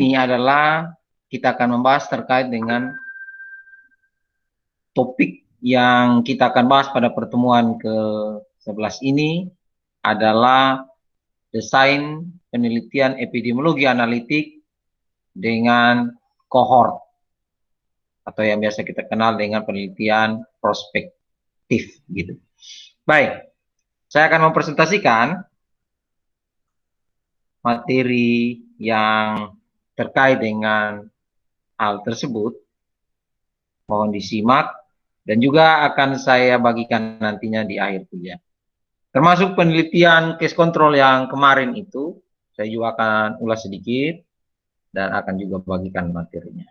ini adalah kita akan membahas terkait dengan topik yang kita akan bahas pada pertemuan ke-11 ini adalah desain penelitian epidemiologi analitik dengan kohort atau yang biasa kita kenal dengan penelitian prospektif gitu. Baik, saya akan mempresentasikan materi yang terkait dengan hal tersebut. Mohon disimak dan juga akan saya bagikan nantinya di akhir kuliah. Termasuk penelitian case control yang kemarin itu, saya juga akan ulas sedikit dan akan juga bagikan materinya.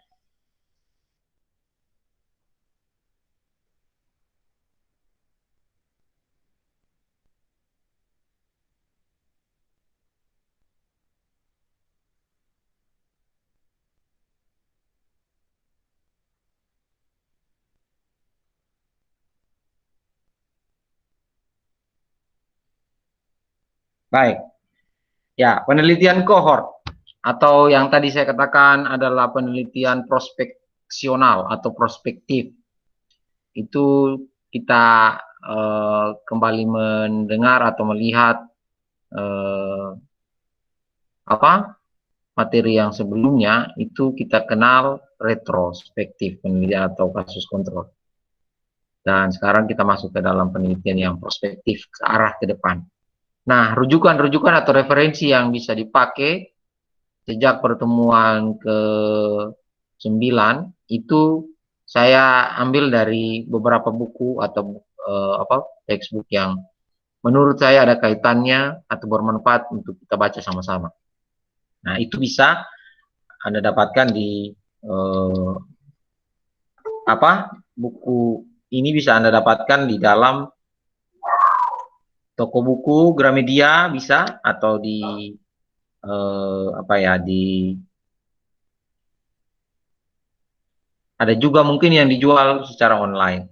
Baik, ya penelitian kohort atau yang tadi saya katakan adalah penelitian prospeksional atau prospektif. Itu kita kembali mendengar atau melihat materi yang sebelumnya itu kita kenal retrospektif penelitian atau kasus kontrol. Dan sekarang kita masuk ke dalam penelitian yang prospektif ke arah ke depan. Nah, rujukan-rujukan atau referensi yang bisa dipakai sejak pertemuan ke-9 itu saya ambil dari beberapa buku atau textbook yang menurut saya ada kaitannya atau bermanfaat untuk kita baca sama-sama. Nah, itu bisa Anda dapatkan di buku ini bisa Anda dapatkan di dalam toko buku Gramedia bisa, atau di ada juga mungkin yang dijual secara online.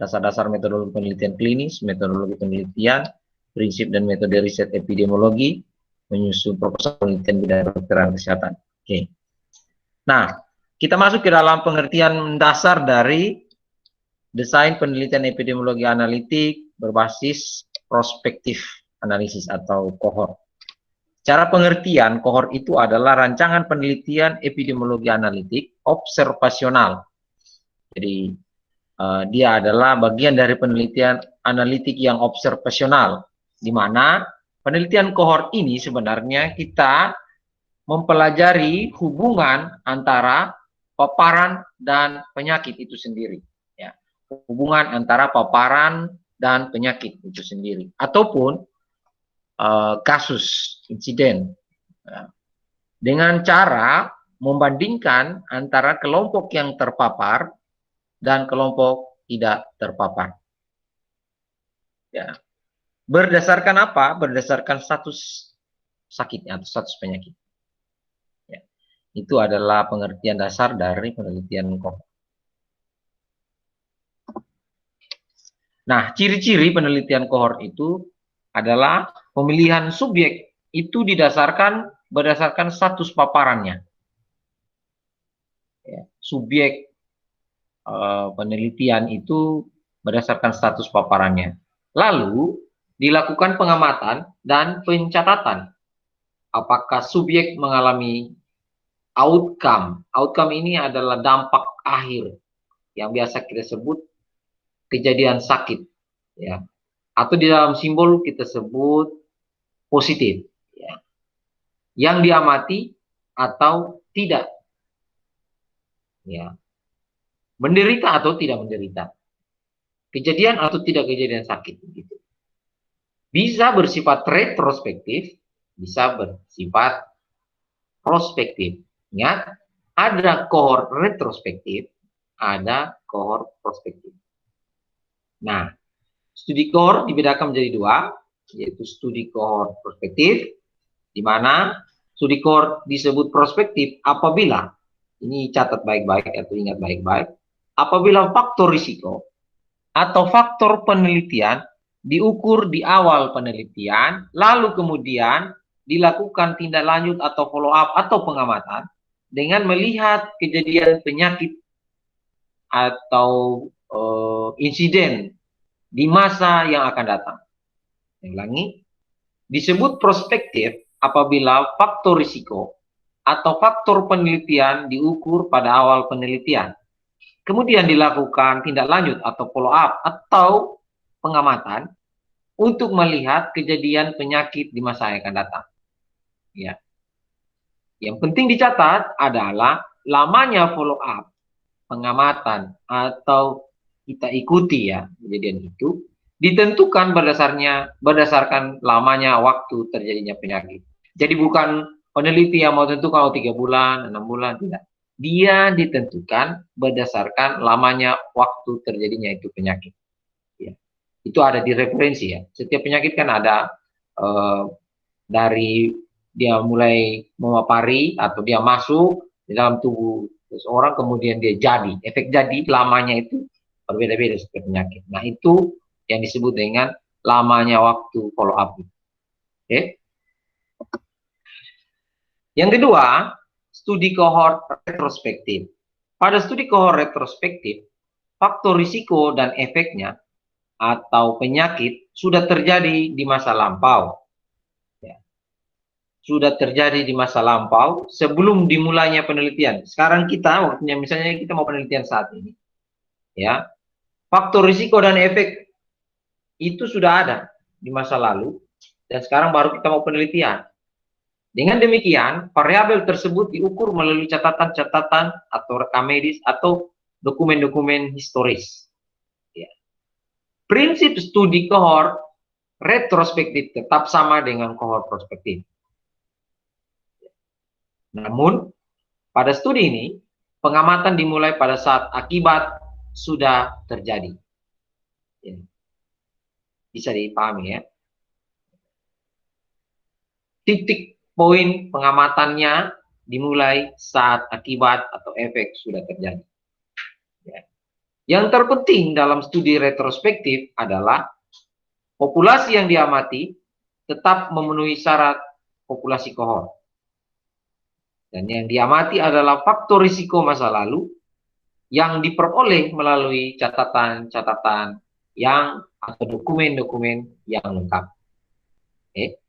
Dasar-dasar metodologi penelitian klinis, metodologi penelitian, prinsip dan metode riset epidemiologi, menyusun proposal penelitian bidang kedokteran kesehatan. Oke. Nah, kita masuk ke dalam pengertian dasar dari desain penelitian epidemiologi analitik berbasis prospektif analisis atau kohort. Cara pengertian, kohort itu adalah rancangan penelitian epidemiologi analitik observasional. Jadi, dia adalah bagian dari penelitian analitik yang observasional, di mana penelitian kohort ini sebenarnya kita mempelajari hubungan antara paparan dan penyakit itu sendiri. Ya. Hubungan antara paparan dan penyakit itu sendiri. Ataupun kasus, insiden. Ya. Dengan cara membandingkan antara kelompok yang terpapar dan kelompok tidak terpapar. Ya. Berdasarkan apa? Berdasarkan status sakitnya atau status penyakit. Ya. Itu adalah pengertian dasar dari penelitian kohort. Nah, ciri-ciri penelitian kohort itu adalah pemilihan subjek itu berdasarkan status paparannya. Ya. Subjek penelitian itu berdasarkan status paparannya. Lalu dilakukan pengamatan dan pencatatan apakah subjek mengalami outcome. Outcome ini adalah dampak akhir yang biasa kita sebut kejadian sakit, ya. Atau di dalam simbol kita sebut positif, ya. Yang diamati atau tidak, ya. Menderita atau tidak menderita, kejadian atau tidak kejadian sakit, gitu. Bisa bersifat retrospektif, bisa bersifat prospektif. Ingat, ada kohort retrospektif, ada kohort prospektif. Nah, studi kohort dibedakan menjadi dua, yaitu studi kohort prospektif, di mana studi kohort disebut prospektif apabila, ini catat baik-baik atau ingat baik-baik, apabila faktor risiko atau faktor penelitian diukur di awal penelitian, lalu kemudian dilakukan tindak lanjut atau follow up atau pengamatan dengan melihat kejadian penyakit atau insiden di masa yang akan datang. Saya ulangi, disebut prospektif apabila faktor risiko atau faktor penelitian diukur pada awal penelitian. Kemudian dilakukan tindak lanjut atau follow up atau pengamatan untuk melihat kejadian penyakit di masa yang akan datang. Ya. Yang penting dicatat adalah lamanya follow up, pengamatan atau kita ikuti ya kejadian itu ditentukan berdasarkan lamanya waktu terjadinya penyakit. Jadi bukan peneliti yang mau tentukan 3 bulan, 6 bulan, tidak. Dia ditentukan berdasarkan lamanya waktu terjadinya itu penyakit. Ya. Itu ada di referensi ya. Setiap penyakit kan ada dari dia mulai memapari atau dia masuk di dalam tubuh seseorang, kemudian dia jadi. Efek jadi lamanya itu berbeda-beda setiap penyakit. Nah itu yang disebut dengan lamanya waktu follow up. Oke. Yang kedua, studi kohort retrospektif. Pada studi kohort retrospektif, faktor risiko dan efeknya atau penyakit sudah terjadi di masa lampau. Ya. Sudah terjadi di masa lampau sebelum dimulainya penelitian. Sekarang kita, waktunya misalnya kita mau penelitian saat ini. Ya. Faktor risiko dan efek itu sudah ada di masa lalu dan sekarang baru kita mau penelitian. Dengan demikian, variabel tersebut diukur melalui catatan-catatan atau rekam medis atau dokumen-dokumen historis. Ya. Prinsip studi kohort retrospektif tetap sama dengan kohort prospektif. Namun, pada studi ini, pengamatan dimulai pada saat akibat sudah terjadi. Ya. Bisa dipahami ya. Titik poin pengamatannya dimulai saat akibat atau efek sudah terjadi. Ya. Yang terpenting dalam studi retrospektif adalah populasi yang diamati tetap memenuhi syarat populasi kohort. Dan yang diamati adalah faktor risiko masa lalu yang diperoleh melalui catatan-catatan yang atau dokumen-dokumen yang lengkap. Oke.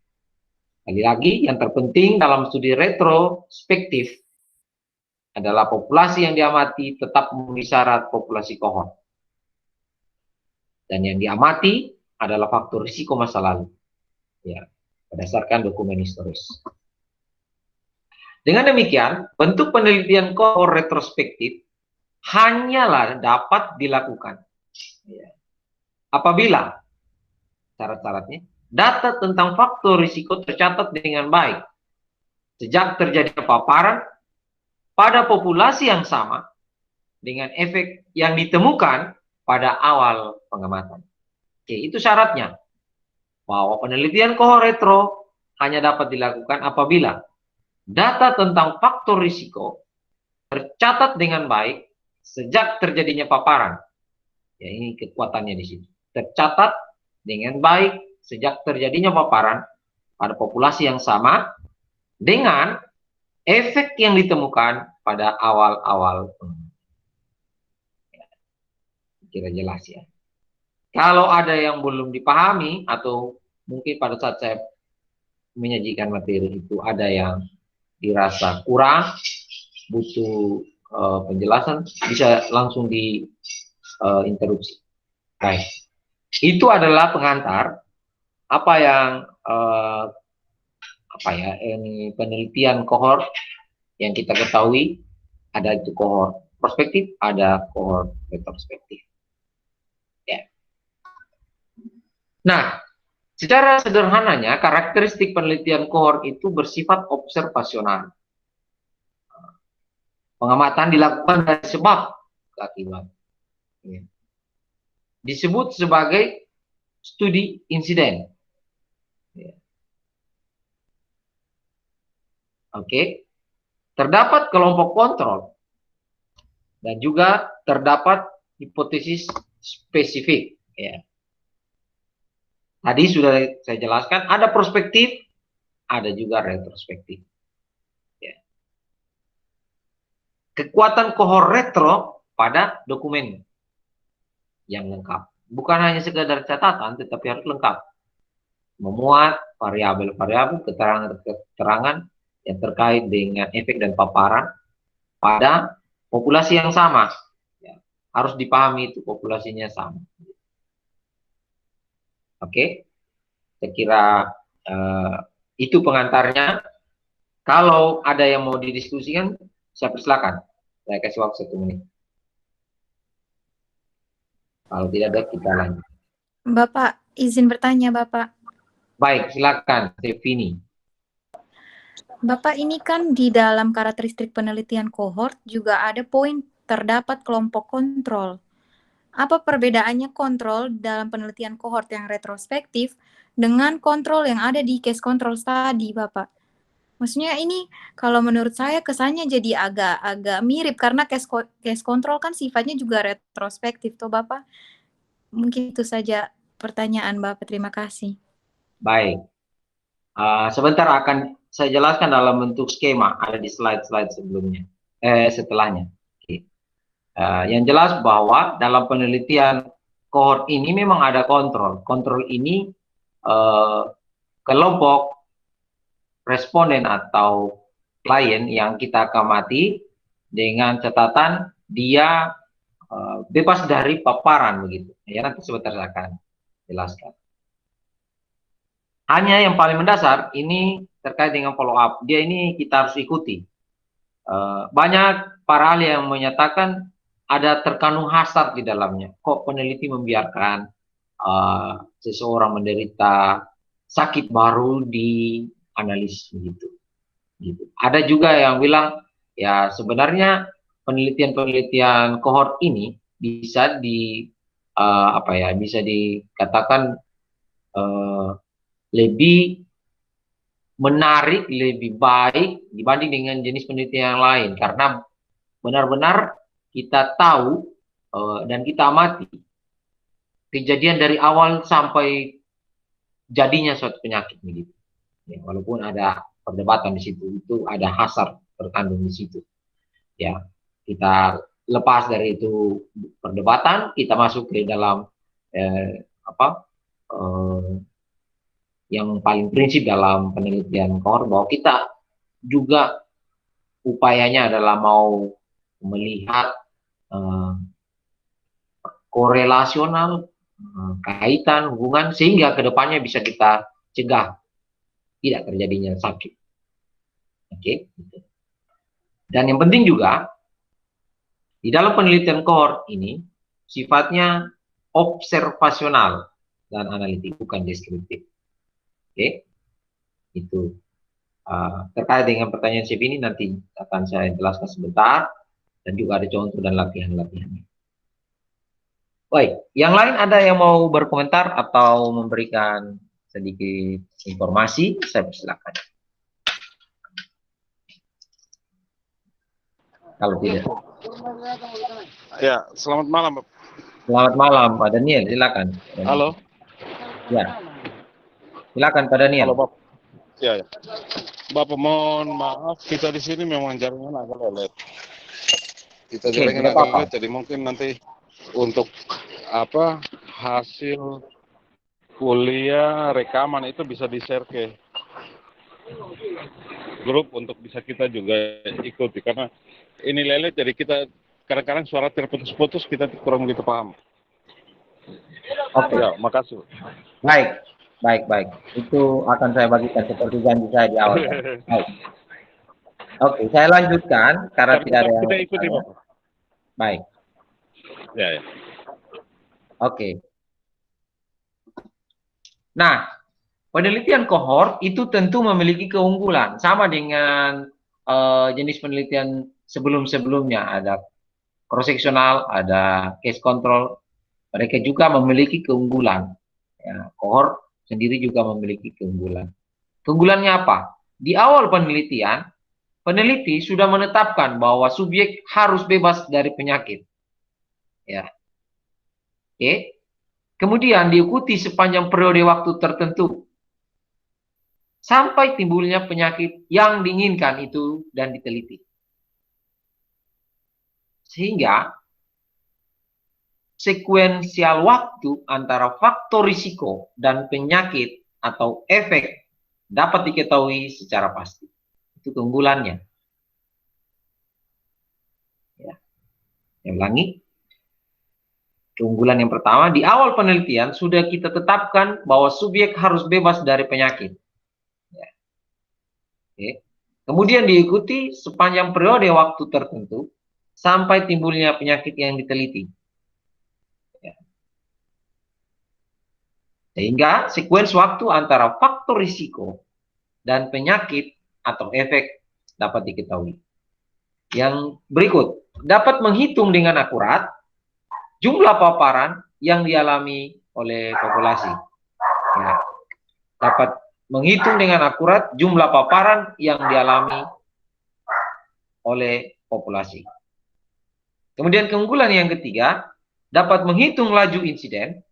Sekali lagi, yang terpenting dalam studi retrospektif adalah populasi yang diamati tetap memenuhi syarat populasi kohort. Dan yang diamati adalah faktor risiko masa lalu. Ya, berdasarkan dokumen historis. Dengan demikian, bentuk penelitian kohort retrospektif hanyalah dapat dilakukan. Ya. Apabila syarat-syaratnya data tentang faktor risiko tercatat dengan baik sejak terjadi paparan pada populasi yang sama dengan efek yang ditemukan pada awal pengamatan. Oke, itu syaratnya. Bahwa penelitian kohort retro hanya dapat dilakukan apabila data tentang faktor risiko tercatat dengan baik sejak terjadinya paparan. Ya, ini kekuatannya di sini. Tercatat dengan baik sejak terjadinya paparan pada populasi yang sama dengan efek yang ditemukan pada awal-awal pengamatan. Kira jelas ya. Kalau ada yang belum dipahami atau mungkin pada saat saya menyajikan materi itu ada yang dirasa kurang, butuh penjelasan, bisa langsung di interupsi. Baik. Itu adalah pengantar apa yang ini penelitian kohort yang kita ketahui, ada itu kohort prospektif, ada kohort retrospektif. Ya. Nah, secara sederhananya karakteristik penelitian kohort itu bersifat observasional. Pengamatan dilakukan dari sebab ke akibat. Ya. Disebut sebagai studi insiden. Ya. Oke. Terdapat kelompok kontrol dan juga terdapat hipotesis spesifik. Ya. Tadi sudah saya jelaskan, ada prospektif, ada juga retrospektif. Ya. Kekuatan kohort retro pada dokumen yang lengkap. Bukan hanya sekedar catatan, tetapi harus lengkap. Memuat variabel-variabel keterangan-keterangan yang terkait dengan efek dan paparan pada populasi yang sama. Ya. Harus dipahami itu populasinya sama. Oke, saya kira itu pengantarnya. Kalau ada yang mau didiskusikan, saya persilakan. Saya kasih waktu 1 menit. Kalau tidak ada, kita lanjut. Bapak, izin bertanya, Bapak. Baik, silakan, Devini. Bapak, ini kan di dalam karakteristik penelitian kohort juga ada poin terdapat kelompok kontrol. Apa perbedaannya kontrol dalam penelitian kohort yang retrospektif dengan kontrol yang ada di case control tadi, Bapak? Maksudnya ini kalau menurut saya kesannya jadi agak mirip karena case control kan sifatnya juga retrospektif, toh Bapak. Mungkin itu saja pertanyaan Bapak. Terima kasih. Baik. Sebentar akan saya jelaskan dalam bentuk skema, ada di slide-slide sebelumnya, setelahnya. Oke. Yang jelas bahwa dalam penelitian kohort ini memang ada kontrol. Kontrol ini kelompok responden atau klien yang kita amati dengan catatan dia bebas dari paparan begitu. Ya, nanti sebentar saya akan jelaskan. Hanya yang paling mendasar ini terkait dengan follow up. Dia ini kita harus ikuti. Banyak para ahli yang menyatakan ada terkandung hasad di dalamnya. Kok peneliti membiarkan seseorang menderita sakit baru di analis gitu. Ada juga yang bilang ya sebenarnya penelitian-penelitian kohort ini bisa bisa dikatakan lebih menarik, lebih baik dibanding dengan jenis penelitian yang lain karena benar-benar kita tahu dan kita amati kejadian dari awal sampai jadinya suatu penyakit begitu. Ya, walaupun ada perdebatan di situ, itu ada hasar terkandung di situ. Ya, kita lepas dari itu perdebatan, kita masuk ke dalam yang paling prinsip dalam penelitian kohort bahwa kita juga upayanya adalah mau melihat korelasional, kaitan, hubungan sehingga kedepannya bisa kita cegah tidak terjadinya sakit. Oke. Dan yang penting juga di dalam penelitian kohort ini sifatnya observasional dan analitik, bukan deskriptif. Oke. Itu terkait dengan pertanyaan Chef ini nanti akan saya jelaskan sebentar dan juga ada contoh dan latihan-latihannya. Baik, yang lain ada yang mau berkomentar atau memberikan sedikit informasi, saya persilakan. Kalau tidak. Ya, selamat malam, Bapak. Selamat malam, Pak Daniel. Silakan. Halo. Ya. Silakan, Pak Daniel. Halo, Bapak. Ya. Bapak, mohon maaf, kita di sini memang jaringan agak lelet. Kita jaringan agak lelet, jadi mungkin nanti untuk hasil kuliah rekaman itu bisa di-share ke grup untuk bisa kita juga ikuti karena ini lelet, jadi kita kadang-kadang suara terputus-putus, kita kurang begitu paham. Oke. Ya, makasih. Baik. Itu akan saya bagikan seperti janji saya di awal. Baik. Oke, saya lanjutkan karena tidak ada yang kita ikuti, Bapak. Baik. Ya. Oke. Nah, penelitian kohort itu tentu memiliki keunggulan sama dengan jenis penelitian sebelum-sebelumnya, ada cross-sectional, ada case control, mereka juga memiliki keunggulan. Ya, kohort sendiri juga memiliki keunggulan. Keunggulannya apa? Di awal penelitian, peneliti sudah menetapkan bahwa subjek harus bebas dari penyakit. Ya. Oke. Kemudian diikuti sepanjang periode waktu tertentu. sampai timbulnya penyakit yang diinginkan itu dan diteliti. Sehingga sekuensial waktu antara faktor risiko dan penyakit atau efek dapat diketahui secara pasti. Itu keunggulannya. Ya. Saya ulangi. Keunggulan yang pertama, di awal penelitian sudah kita tetapkan bahwa subjek harus bebas dari penyakit. Ya. Oke. Kemudian diikuti sepanjang periode waktu tertentu sampai timbulnya penyakit yang diteliti. Ya. Sehingga sekuens waktu antara faktor risiko dan penyakit atau efek dapat diketahui. Yang berikut, dapat menghitung dengan akurat jumlah paparan yang dialami oleh populasi. Ya. Dapat menghitung dengan akurat jumlah paparan yang dialami oleh populasi. Kemudian keunggulan yang ketiga, dapat menghitung laju insiden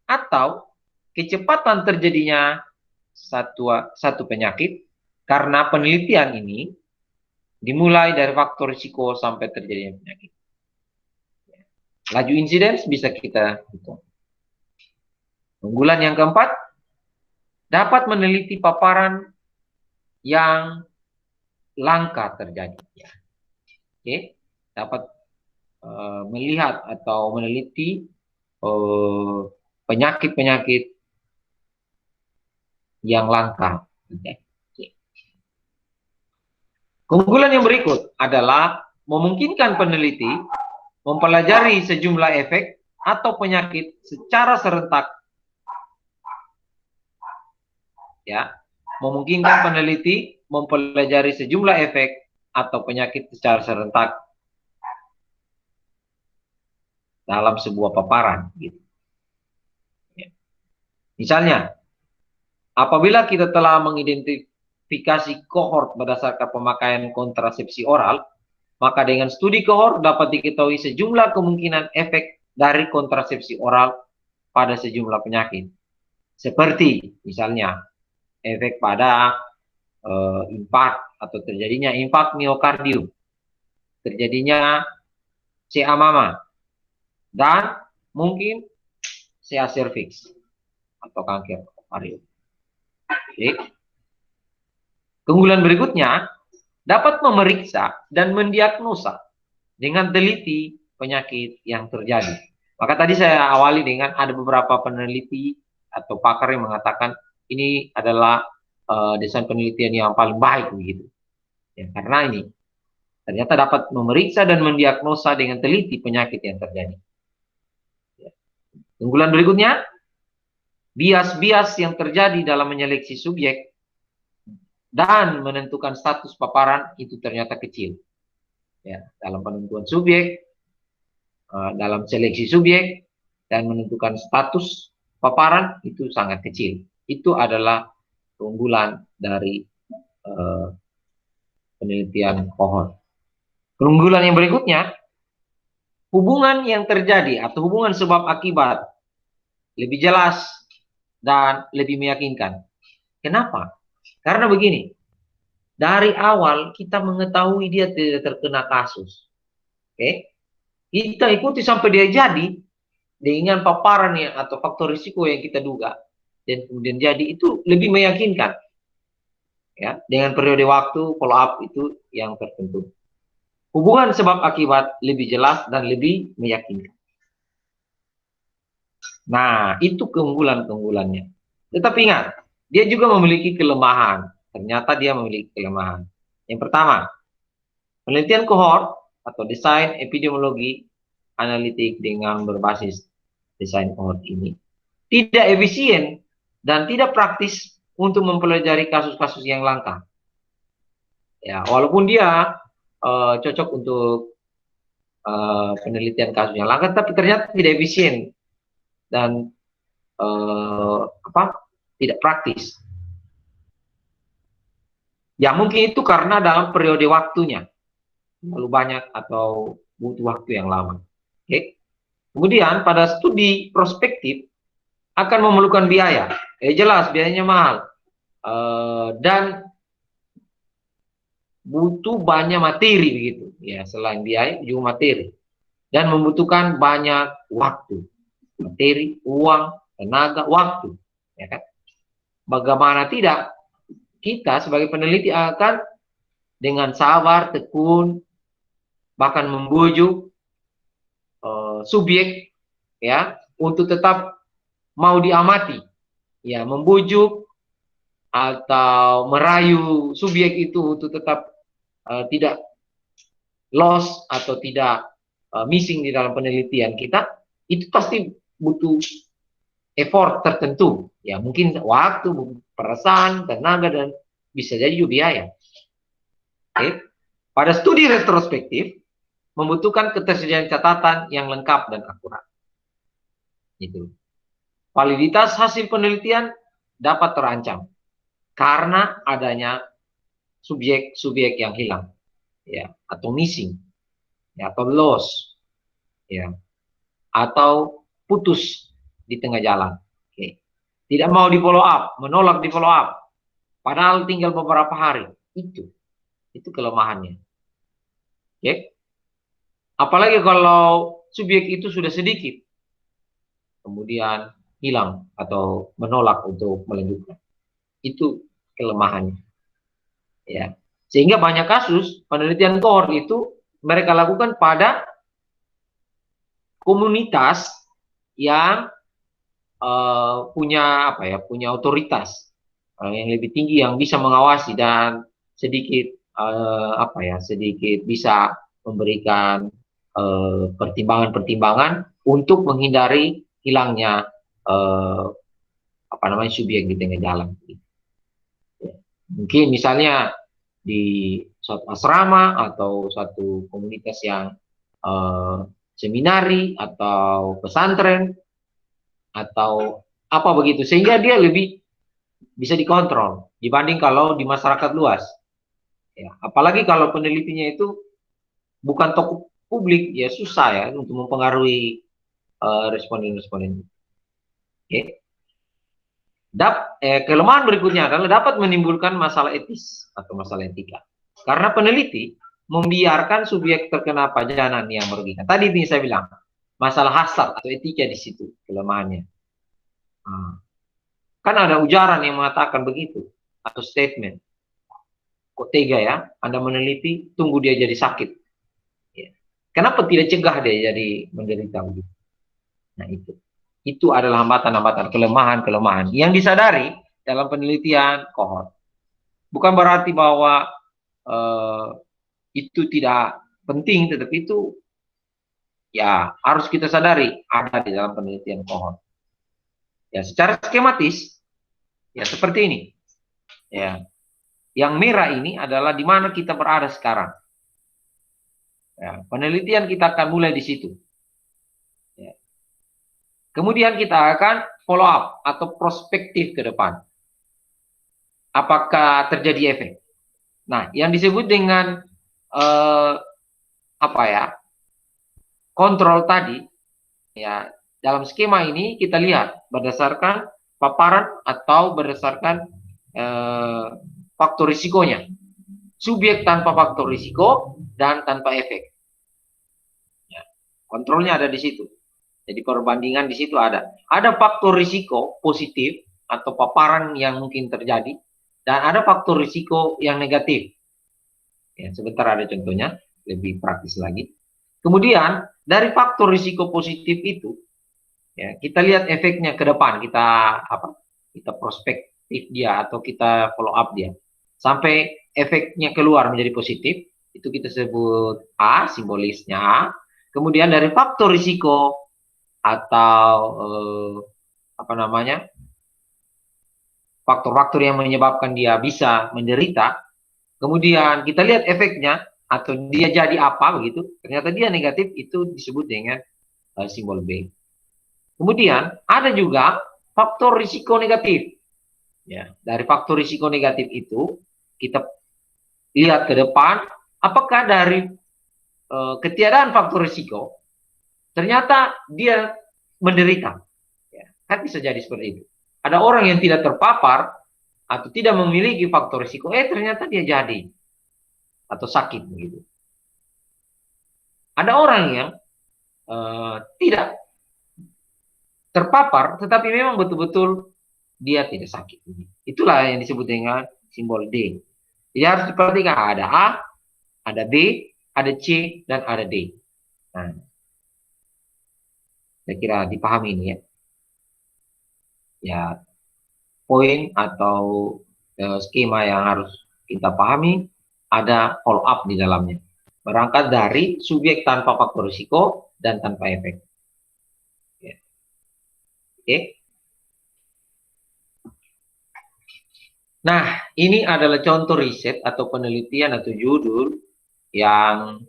atau kecepatan terjadinya satu penyakit karena penelitian ini dimulai dari faktor risiko sampai terjadinya penyakit. Laju insiden bisa kita hitung. Keunggulan yang keempat, dapat meneliti paparan yang langka terjadi. Oke, dapat melihat atau meneliti penyakit-penyakit yang langka. Keunggulan yang berikut adalah memungkinkan peneliti mempelajari sejumlah efek atau penyakit secara serentak. Ya, memungkinkan peneliti mempelajari sejumlah efek atau penyakit secara serentak dalam sebuah paparan. Gitu. Ya. Misalnya, apabila kita telah mengidentifikasi kohort berdasarkan pemakaian kontrasepsi oral, maka dengan studi kohort dapat diketahui sejumlah kemungkinan efek dari kontrasepsi oral pada sejumlah penyakit. Seperti misalnya efek pada infark atau terjadinya infark miokardium, terjadinya CA mama, dan mungkin CA cervix atau kanker ovarium. Oke. Keunggulan berikutnya, dapat memeriksa dan mendiagnosa dengan teliti penyakit yang terjadi. Maka tadi saya awali dengan ada beberapa peneliti atau pakar yang mengatakan ini adalah desain penelitian yang paling baik begitu. Ya, karena ini ternyata dapat memeriksa dan mendiagnosa dengan teliti penyakit yang terjadi. Ya. Keunggulan berikutnya, bias-bias yang terjadi dalam menyeleksi subjek dan menentukan status paparan itu ternyata kecil. Ya, dalam penentuan subjek, dalam seleksi subjek, dan menentukan status paparan itu sangat kecil. Itu adalah keunggulan dari penelitian kohort. Keunggulan yang berikutnya, hubungan yang terjadi atau hubungan sebab akibat lebih jelas dan lebih meyakinkan. Kenapa? Karena begini, dari awal kita mengetahui dia tidak terkena kasus. Oke? Kita ikuti sampai dia jadi dengan paparan yang atau faktor risiko yang kita duga dan kemudian jadi itu lebih meyakinkan. Ya, dengan periode waktu follow up itu yang tertentu. Hubungan sebab akibat lebih jelas dan lebih meyakinkan. Nah, itu keunggulan-keunggulannya. Tetapi ingat, dia juga memiliki kelemahan. Ternyata dia memiliki kelemahan. Yang pertama, penelitian kohort atau desain epidemiologi analitik dengan berbasis desain kohort ini tidak efisien dan tidak praktis untuk mempelajari kasus-kasus yang langka. Ya, walaupun dia cocok untuk penelitian kasus yang langka, tapi ternyata tidak efisien dan tidak praktis. Ya mungkin itu karena dalam periode waktunya terlalu banyak atau butuh waktu yang lama. Oke. Kemudian pada studi prospektif akan memerlukan biaya. Jelas biayanya mahal. dan butuh banyak materi begitu ya, selain biaya juga materi, dan membutuhkan banyak waktu, materi, uang, tenaga, waktu, ya kan? Bagaimana tidak kita sebagai peneliti akan dengan sabar, tekun, bahkan membujuk subjek ya untuk tetap mau diamati, ya, membujuk atau merayu subjek itu untuk tetap tidak lost atau tidak missing di dalam penelitian kita. Itu pasti butuh effort tertentu, ya, mungkin waktu, perasaan, tenaga, dan bisa jadi juga biaya. Oke. Pada studi retrospektif membutuhkan ketersediaan catatan yang lengkap dan akurat. Itu. Validitas hasil penelitian dapat terancam karena adanya subjek-subjek yang hilang, ya, atau missing, ya, atau loss, ya, atau putus di tengah jalan. Oke. Tidak mau di follow up, menolak di follow up, padahal tinggal beberapa hari. Itu kelemahannya. Oke. Apalagi kalau subjek itu sudah sedikit, kemudian hilang atau menolak untuk melanjutkan. Itu kelemahannya. Ya. Sehingga banyak kasus penelitian cohort itu mereka lakukan pada komunitas yang punya punya otoritas yang lebih tinggi, yang bisa mengawasi dan sedikit sedikit bisa memberikan pertimbangan-pertimbangan untuk menghindari hilangnya subjek di tengah jalan. Mungkin misalnya di suatu asrama atau satu komunitas yang seminari atau pesantren atau apa begitu, sehingga dia lebih bisa dikontrol dibanding kalau di masyarakat luas. Ya, apalagi kalau penelitinya itu bukan tokoh publik, ya susah ya untuk mempengaruhi responden-responden. Oke. Kelemahan berikutnya adalah dapat menimbulkan masalah etis atau masalah etika. Karena peneliti membiarkan subjek terkena pajanan yang merugikan. Tadi ini saya bilang, masalah hasad atau etika di situ kelemahannya. Kan ada ujaran yang mengatakan begitu, atau statement. Kok tega ya, Anda meneliti, tunggu dia jadi sakit. Ya. Kenapa tidak cegah dia jadi menderita begitu? Nah itu adalah hambatan-hambatan, kelemahan-kelemahan yang disadari dalam penelitian cohort. Bukan berarti bahwa itu tidak penting, tetapi itu ya harus kita sadari ada di dalam penelitian cohort. Ya, secara skematis ya seperti ini. Ya. Yang merah ini adalah di mana kita berada sekarang. Ya, penelitian kita akan mulai di situ. Ya. Kemudian kita akan follow up atau prospektif ke depan. Apakah terjadi efek? Nah, yang disebut dengan kontrol tadi, ya, dalam skema ini kita lihat berdasarkan paparan atau berdasarkan faktor risikonya. Subjek tanpa faktor risiko dan tanpa efek. Ya, kontrolnya ada di situ. Jadi perbandingan di situ ada. Ada faktor risiko positif atau paparan yang mungkin terjadi, dan ada faktor risiko yang negatif. Ya, sebentar ada contohnya, lebih praktis lagi. Kemudian dari faktor risiko positif itu, ya, kita lihat efeknya ke depan. Kita prospektif dia atau kita follow up dia sampai efeknya keluar menjadi positif. Itu kita sebut A, simbolisnya A. Kemudian dari faktor risiko atau faktor-faktor yang menyebabkan dia bisa menderita, kemudian kita lihat efeknya atau dia jadi apa begitu, ternyata dia negatif, itu disebut dengan simbol B. Kemudian ada juga faktor risiko negatif. Ya, dari faktor risiko negatif itu kita lihat ke depan, apakah dari ketiadaan faktor risiko ternyata dia menderita. Ya, kan bisa jadi seperti itu. Ada orang yang tidak terpapar atau tidak memiliki faktor risiko, ternyata dia jadi atau sakit begitu. Ada orang yang tidak terpapar, tetapi memang betul-betul dia tidak sakit. Itulah yang disebut dengan simbol D. Jadi harus diperhatikan, ada A, ada B, ada C, dan ada D. Nah, saya kira dipahami ini ya. Ya, poin atau skema yang harus kita pahami, ada follow up di dalamnya. Berangkat dari subjek tanpa faktor risiko dan tanpa efek. Ya. Oke. Nah, ini adalah contoh riset atau penelitian atau judul yang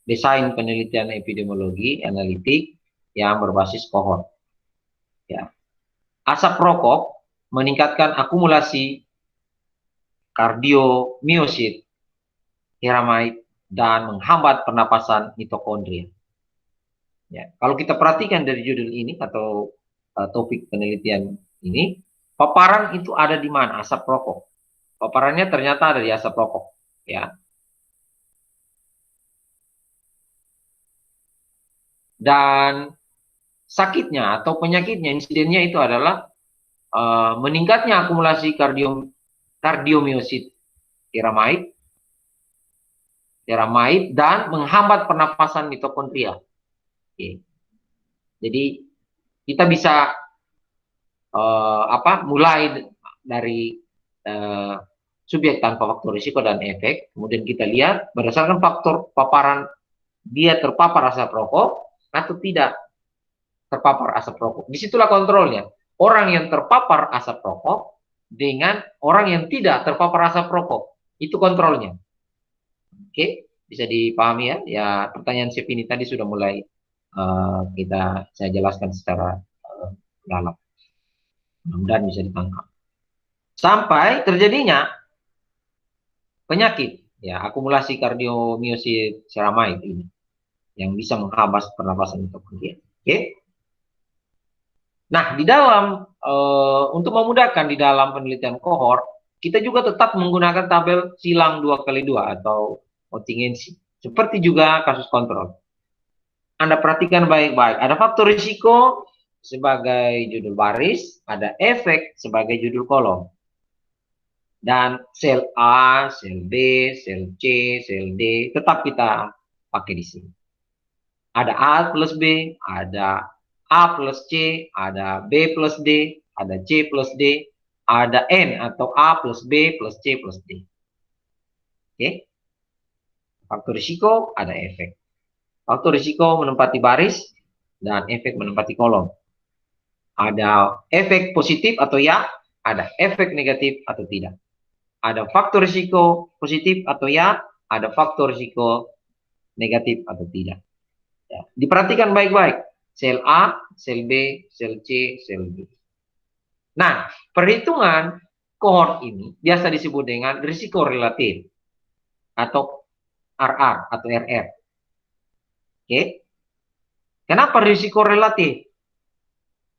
desain penelitian epidemiologi analitik yang berbasis kohort. Ya. Asap rokok meningkatkan akumulasi kardiomyosit, ceramide, dan menghambat pernapasan mitokondria. Ya. Kalau kita perhatikan dari judul ini atau topik penelitian ini, paparan itu ada di mana? Asap rokok. Paparannya ternyata ada di asap rokok. Ya. Dan sakitnya atau penyakitnya, insidennya itu adalah meningkatnya akumulasi kardiomyosit ceramide, dan menghambat pernapasan mitokondria. Oke. Jadi kita bisa mulai dari subjek tanpa faktor risiko dan efek, kemudian kita lihat berdasarkan faktor paparan dia terpapar asap rokok atau tidak terpapar asap rokok. Disitulah kontrolnya. Orang yang terpapar asap rokok dengan orang yang tidak terpapar asap rokok, itu kontrolnya. Oke, bisa dipahami ya. Ya, pertanyaan Chef ini tadi sudah mulai saya jelaskan secara dalam. Mudah-mudahan bisa ditangkap. Sampai terjadinya penyakit, ya, akumulasi kardiomyosit ceramide ini yang bisa menghambat pernapasan mitokondria. Oke. Nah, di dalam untuk memudahkan di dalam penelitian kohort, kita juga tetap menggunakan tabel silang 2x2 atau kontingensi. Seperti juga kasus kontrol. Anda perhatikan baik-baik. Ada faktor risiko sebagai judul baris, ada efek sebagai judul kolom. Dan sel A, sel B, sel C, sel D tetap kita pakai di sini. Ada A plus B, ada A plus C, ada B plus D, ada C plus D, ada N atau A plus B plus C plus D. Oke. Faktor risiko ada efek. Faktor risiko menempati baris dan efek menempati kolom. Ada efek positif atau ya, ada efek negatif atau tidak. Ada faktor risiko positif atau ya, ada faktor risiko negatif atau tidak. Ya. Diperhatikan baik-baik. Sel A, sel B, sel C, sel D. Nah, perhitungan kohort ini biasa disebut dengan risiko relatif atau RR atau RR. Oke. Kenapa risiko relatif?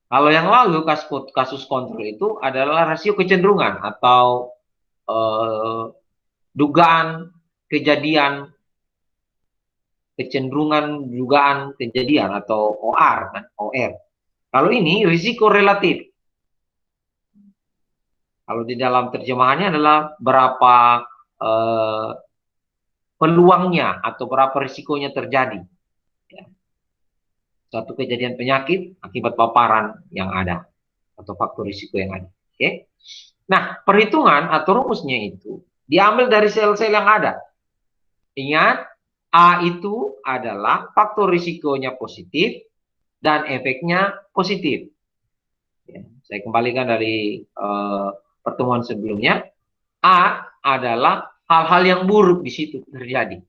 Kalau yang lalu kasus kontrol itu adalah rasio kecenderungan atau dugaan kejadian, kecenderungan dugaan kejadian atau OR kan, OR. Kalau ini risiko relatif. Kalau di dalam terjemahannya adalah berapa peluangnya atau berapa risikonya terjadi. Ya. Suatu kejadian penyakit akibat paparan yang ada atau faktor risiko yang ada. Oke. Nah, perhitungan atau rumusnya itu diambil dari sel-sel yang ada. Ingat, A itu adalah faktor risikonya positif dan efeknya positif. Ya, saya kembalikan dari pertemuan sebelumnya. A adalah hal-hal yang buruk di situ terjadi.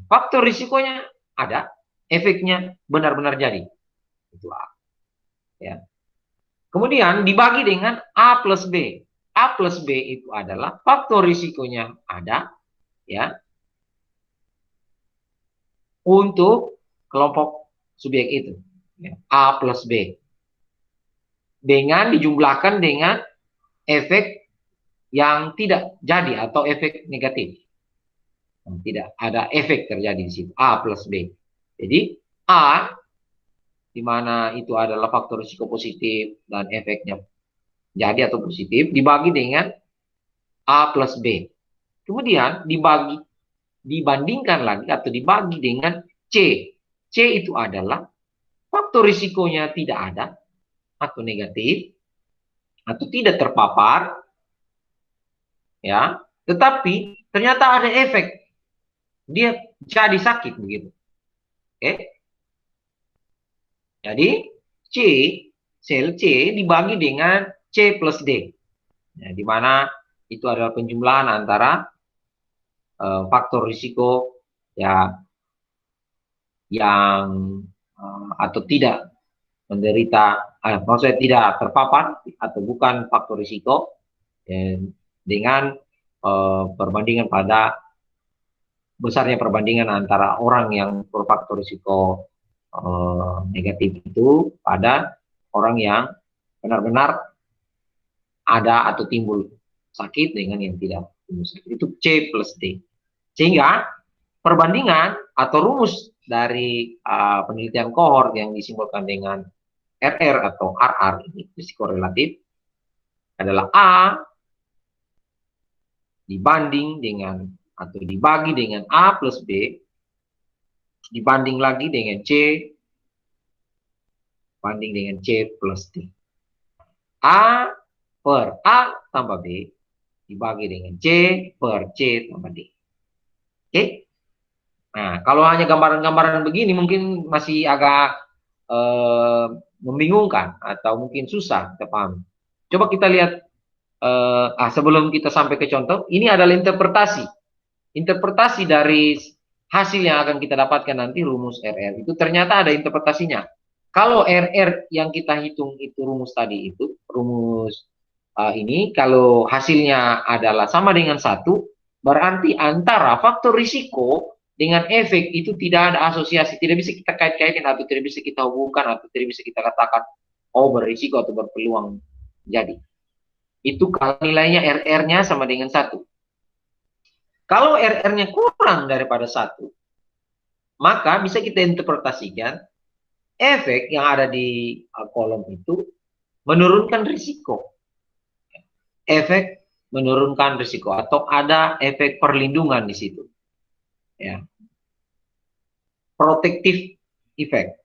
Faktor risikonya ada, efeknya benar-benar jadi. Itu A. Ya. Kemudian dibagi dengan A plus B. A plus B itu adalah faktor risikonya ada, ya, untuk kelompok subjek itu. Ya. A plus B. dengan dijumlahkan dengan efek yang tidak jadi atau efek negatif. Tidak ada efek terjadi di situ. A plus B. Jadi A, di mana itu adalah faktor risiko positif dan efeknya jadi atau positif, dibagi dengan A plus B. Kemudian dibandingkan lagi atau dibagi dengan C. C itu adalah faktor risikonya tidak ada atau negatif atau tidak terpapar, ya, tetapi ternyata ada efek, dia jadi sakit begitu. Oke, jadi sel C dibagi dengan C plus D, ya, di mana itu adalah penjumlahan antara faktor risiko, ya, yang atau tidak menderita, maksudnya tidak terpapar atau bukan faktor risiko, dengan perbandingan pada besarnya perbandingan antara orang yang berfaktor risiko negatif itu pada orang yang benar-benar ada atau timbul sakit dengan yang tidak timbul sakit. Itu C plus D. Sehingga perbandingan atau rumus dari penelitian kohort yang disimbolkan dengan RR atau RR ini, risiko relatif, adalah A dibanding dengan atau dibagi dengan A plus B, dibanding lagi dengan C, banding dengan C plus D. A per A tambah B dibagi dengan C per C tambah D. Oke? Nah, kalau hanya gambaran-gambaran begini mungkin masih agak membingungkan atau mungkin susah kita paham. Coba kita lihat, sebelum kita sampai ke contoh, ini adalah interpretasi dari hasil yang akan kita dapatkan nanti, rumus RR itu ternyata ada interpretasinya. Kalau RR yang kita hitung itu rumus tadi itu, rumus ini kalau hasilnya adalah sama dengan 1, berarti antara faktor risiko dengan efek itu tidak ada asosiasi, tidak bisa kita kait-kaitin atau tidak bisa kita hubungkan atau tidak bisa kita katakan oh berisiko atau berpeluang jadi. Itu kalau nilainya RR-nya sama dengan 1. Kalau RR-nya kurang daripada 1, maka bisa kita interpretasikan efek yang ada di kolom itu menurunkan risiko. Efek menurunkan risiko atau ada efek perlindungan di situ. Ya. Protective effect.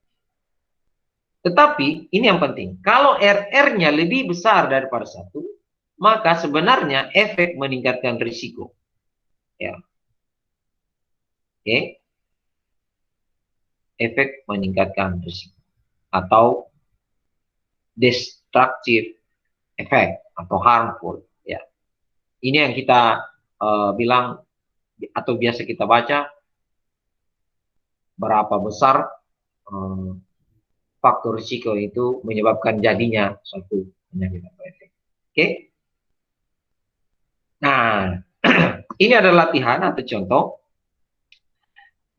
Tetapi ini yang penting, kalau RR-nya lebih besar daripada 1, maka sebenarnya efek meningkatkan risiko. Ya. Oke. Efek meningkatkan risiko atau destructive effect atau harmful. Ya. Ini yang kita bilang atau biasa kita baca, berapa besar faktor risiko itu menyebabkan jadinya suatu penyakit atau efek. Oke. Nah, ini adalah latihan atau contoh.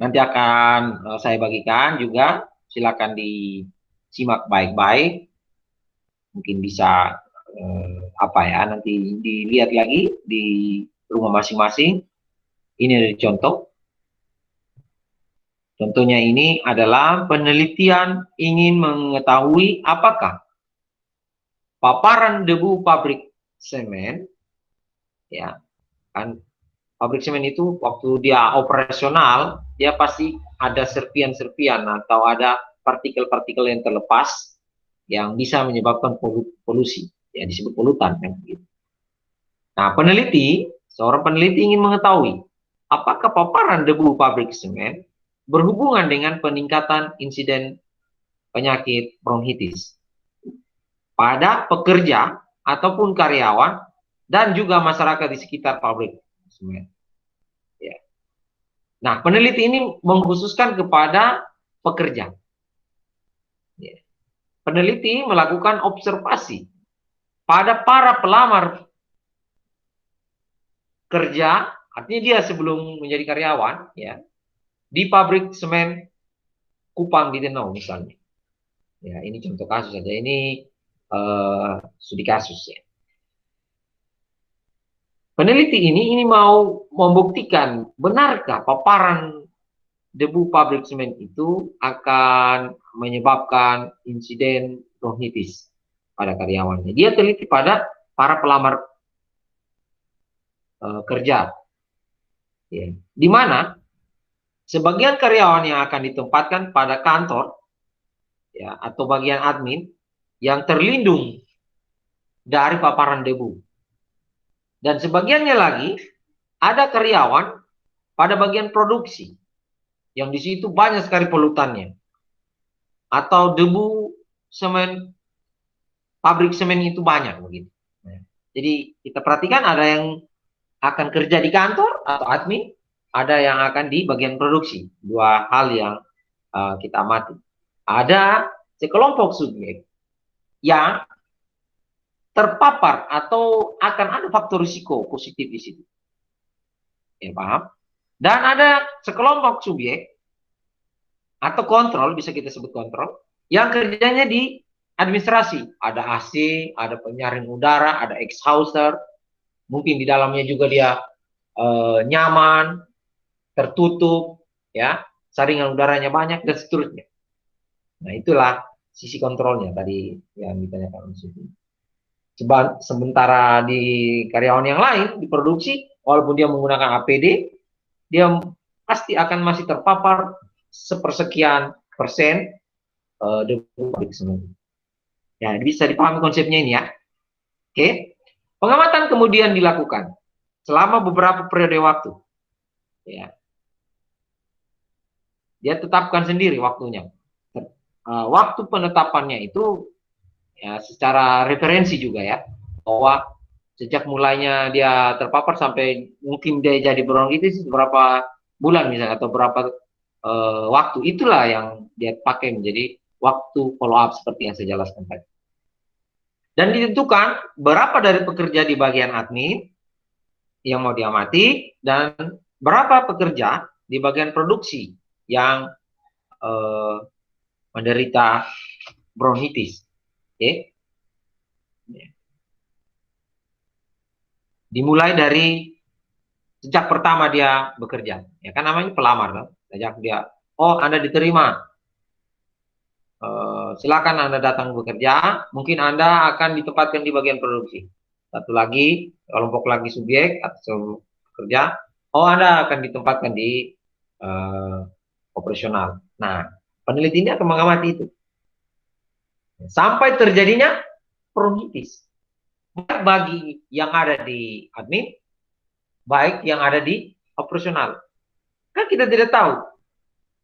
Nanti akan saya bagikan juga. Silakan disimak baik-baik. Mungkin bisa nanti dilihat lagi di rumah masing-masing. Ini ada contoh. Contohnya ini adalah penelitian ingin mengetahui apakah paparan debu pabrik semen, ya kan, pabrik semen itu waktu dia operasional dia pasti ada serpian-serpian atau ada partikel-partikel yang terlepas yang bisa menyebabkan polusi, ya disebut polutan kan gitu. Nah, seorang peneliti ingin mengetahui apakah paparan debu pabrik semen berhubungan dengan peningkatan insiden penyakit bronkitis pada pekerja ataupun karyawan dan juga masyarakat di sekitar pabrik semen. Ya. Nah, peneliti ini mengkhususkan kepada pekerja. Ya. Peneliti melakukan observasi pada para pelamar kerja, artinya dia sebelum menjadi karyawan, ya, di pabrik semen Kupang di Denau misalnya. Ya, ini contoh kasus saja. Ini studi kasus ya. Peneliti ini mau membuktikan benarkah paparan debu pabrik semen itu akan menyebabkan insiden bronkitis pada karyawannya. Dia teliti pada para pelamar kerja, ya. Di mana sebagian karyawan yang akan ditempatkan pada kantor, ya, atau bagian admin yang terlindung dari paparan debu. Dan sebagiannya lagi ada karyawan pada bagian produksi yang di situ banyak sekali polutannya atau debu semen, pabrik semen itu banyak begitu. Jadi kita perhatikan ada yang akan kerja di kantor atau admin, ada yang akan di bagian produksi. Dua hal yang kita amati. Ada sekelompok subjek yang terpapar atau akan ada faktor risiko positif di situ. Ya, paham? Dan ada sekelompok subjek atau kontrol, bisa kita sebut kontrol, yang kerjanya di administrasi. Ada AC, ada penyaring udara, ada exhauster, mungkin di dalamnya juga dia nyaman, tertutup, ya, saringan udaranya banyak, dan seterusnya. Nah, itulah sisi kontrolnya tadi yang ditanyakan. Sementara di karyawan yang lain, di produksi, walaupun dia menggunakan APD, dia pasti akan masih terpapar sepersekian persen debu pabrik semen. Ya, bisa dipahami konsepnya ini ya. Oke. Pengamatan kemudian dilakukan selama beberapa periode waktu. Ya. Dia tetapkan sendiri waktunya. Waktu penetapannya itu ya secara referensi juga ya, bahwa sejak mulainya dia terpapar sampai mungkin dia jadi bronkitis berapa bulan misalnya atau berapa waktu, itulah yang dia pakai menjadi waktu follow up seperti yang saya jelaskan tadi. Dan ditentukan berapa dari pekerja di bagian admin yang mau diamati dan berapa pekerja di bagian produksi yang menderita bronkitis. Oke. Dimulai dari sejak pertama dia bekerja, ya kan namanya pelamar kan. Sejak dia, oh Anda diterima, silakan Anda datang bekerja, mungkin Anda akan ditempatkan di bagian produksi. Satu lagi, kelompok lagi subjek atau pekerja, oh Anda akan ditempatkan di operasional. Nah, peneliti ini akan mengamati itu sampai terjadinya bronkitis, baik bagi yang ada di admin, baik yang ada di operasional. Kan kita tidak tahu,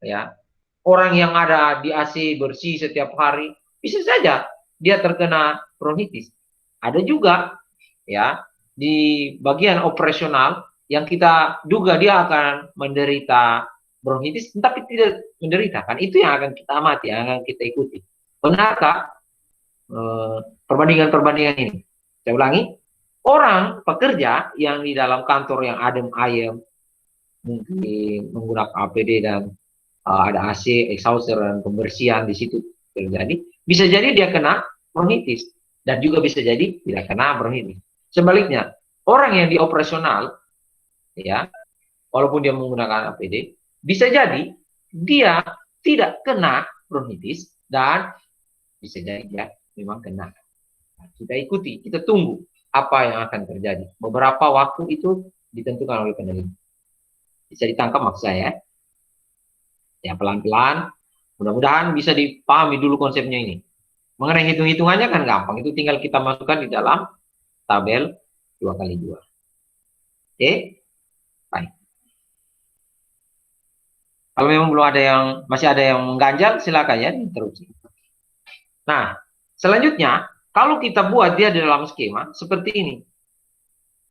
ya, orang yang ada di AC bersih setiap hari bisa saja dia terkena bronkitis. Ada juga, ya, di bagian operasional yang kita duga dia akan menderita bronkitis, tapi tidak menderita. Kan itu yang akan kita amati, yang akan kita ikuti. Benarkah perbandingan-perbandingan ini? Saya ulangi, orang pekerja yang di dalam kantor yang adem ayem, mungkin menggunakan APD dan ada AC, exhauster dan pembersihan di situ terjadi, bisa jadi dia kena bronkitis dan juga bisa jadi tidak kena bronkitis. Sebaliknya, orang yang di operasional, ya, walaupun dia menggunakan APD, bisa jadi dia tidak kena bronkitis dan bisa jadi dia memang kena. Nah, kita ikuti, kita tunggu apa yang akan terjadi. Beberapa waktu itu ditentukan oleh peneliti. Bisa ditangkap maksud saya? Ya, pelan-pelan. Mudah-mudahan bisa dipahami dulu konsepnya ini. Mengenai hitung-hitungannya kan gampang. Itu tinggal kita masukkan di dalam tabel 2x2. Oke? Baik. Kalau memang belum ada yang, masih ada yang mengganjal, silakan ya, terus. Nah, selanjutnya, kalau kita buat dia di dalam skema seperti ini.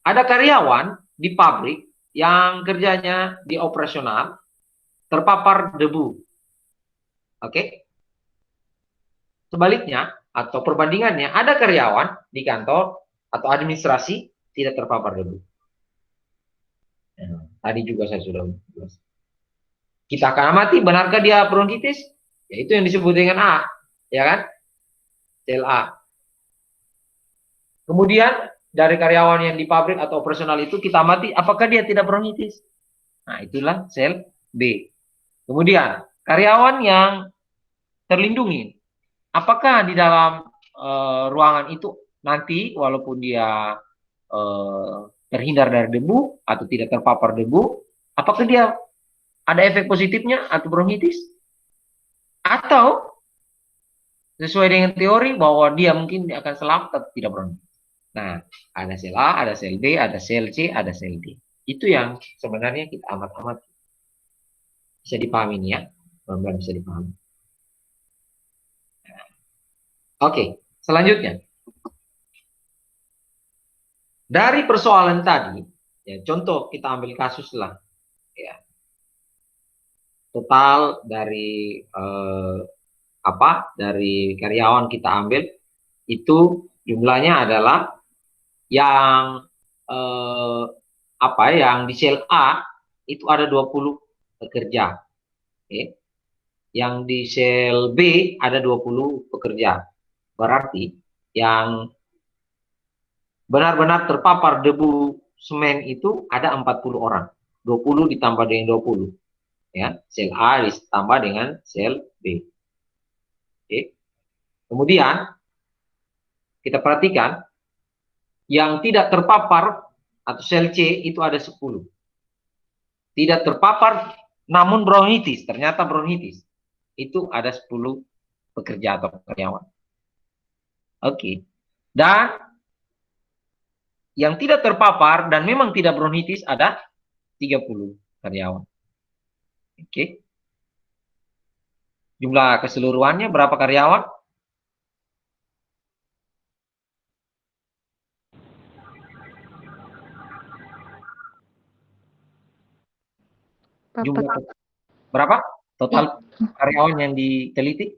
Ada karyawan di pabrik yang kerjanya di operasional, terpapar debu. Oke? Sebaliknya, atau perbandingannya, ada karyawan di kantor atau administrasi tidak terpapar debu. Nah, tadi juga saya sudah jelas. Kita akan amati, benarkah dia bronkitis? Ya, itu yang disebut dengan A, ya kan? Sel A. Kemudian dari karyawan yang di pabrik atau operasional itu kita amati apakah dia tidak bronkitis. Nah, itulah sel B. Kemudian karyawan yang terlindungi, apakah di dalam ruangan itu nanti walaupun dia terhindar dari debu atau tidak terpapar debu, apakah dia ada efek positifnya atau bronkitis? Atau sesuai dengan teori bahwa dia mungkin akan selamat tapi tidak bronkitis. Nah, ada sel A, ada sel B, ada sel C, ada sel D. Itu yang sebenarnya kita amat-amat bisa dipahami nih ya. Benar-benar bisa dipahami. Oke, selanjutnya. Dari persoalan tadi, ya contoh kita ambil kasus lah. Ya. Total dari dari karyawan kita ambil itu jumlahnya adalah yang yang di sel A itu ada 20 pekerja. Okay. Yang di sel B ada 20 pekerja. Berarti yang benar-benar terpapar debu semen itu ada 40 orang. 20 ditambah dengan 20. Ya, sel A ditambah dengan sel B. Oke. Kemudian kita perhatikan yang tidak terpapar atau sel C itu ada 10. Tidak terpapar namun bronkitis, ternyata bronkitis. Itu ada 10 pekerja atau karyawan. Oke. Dan yang tidak terpapar dan memang tidak bronkitis ada 30 karyawan. Oke. Jumlah keseluruhannya berapa karyawan? Jumlah berapa? Total karyawan yang diteliti?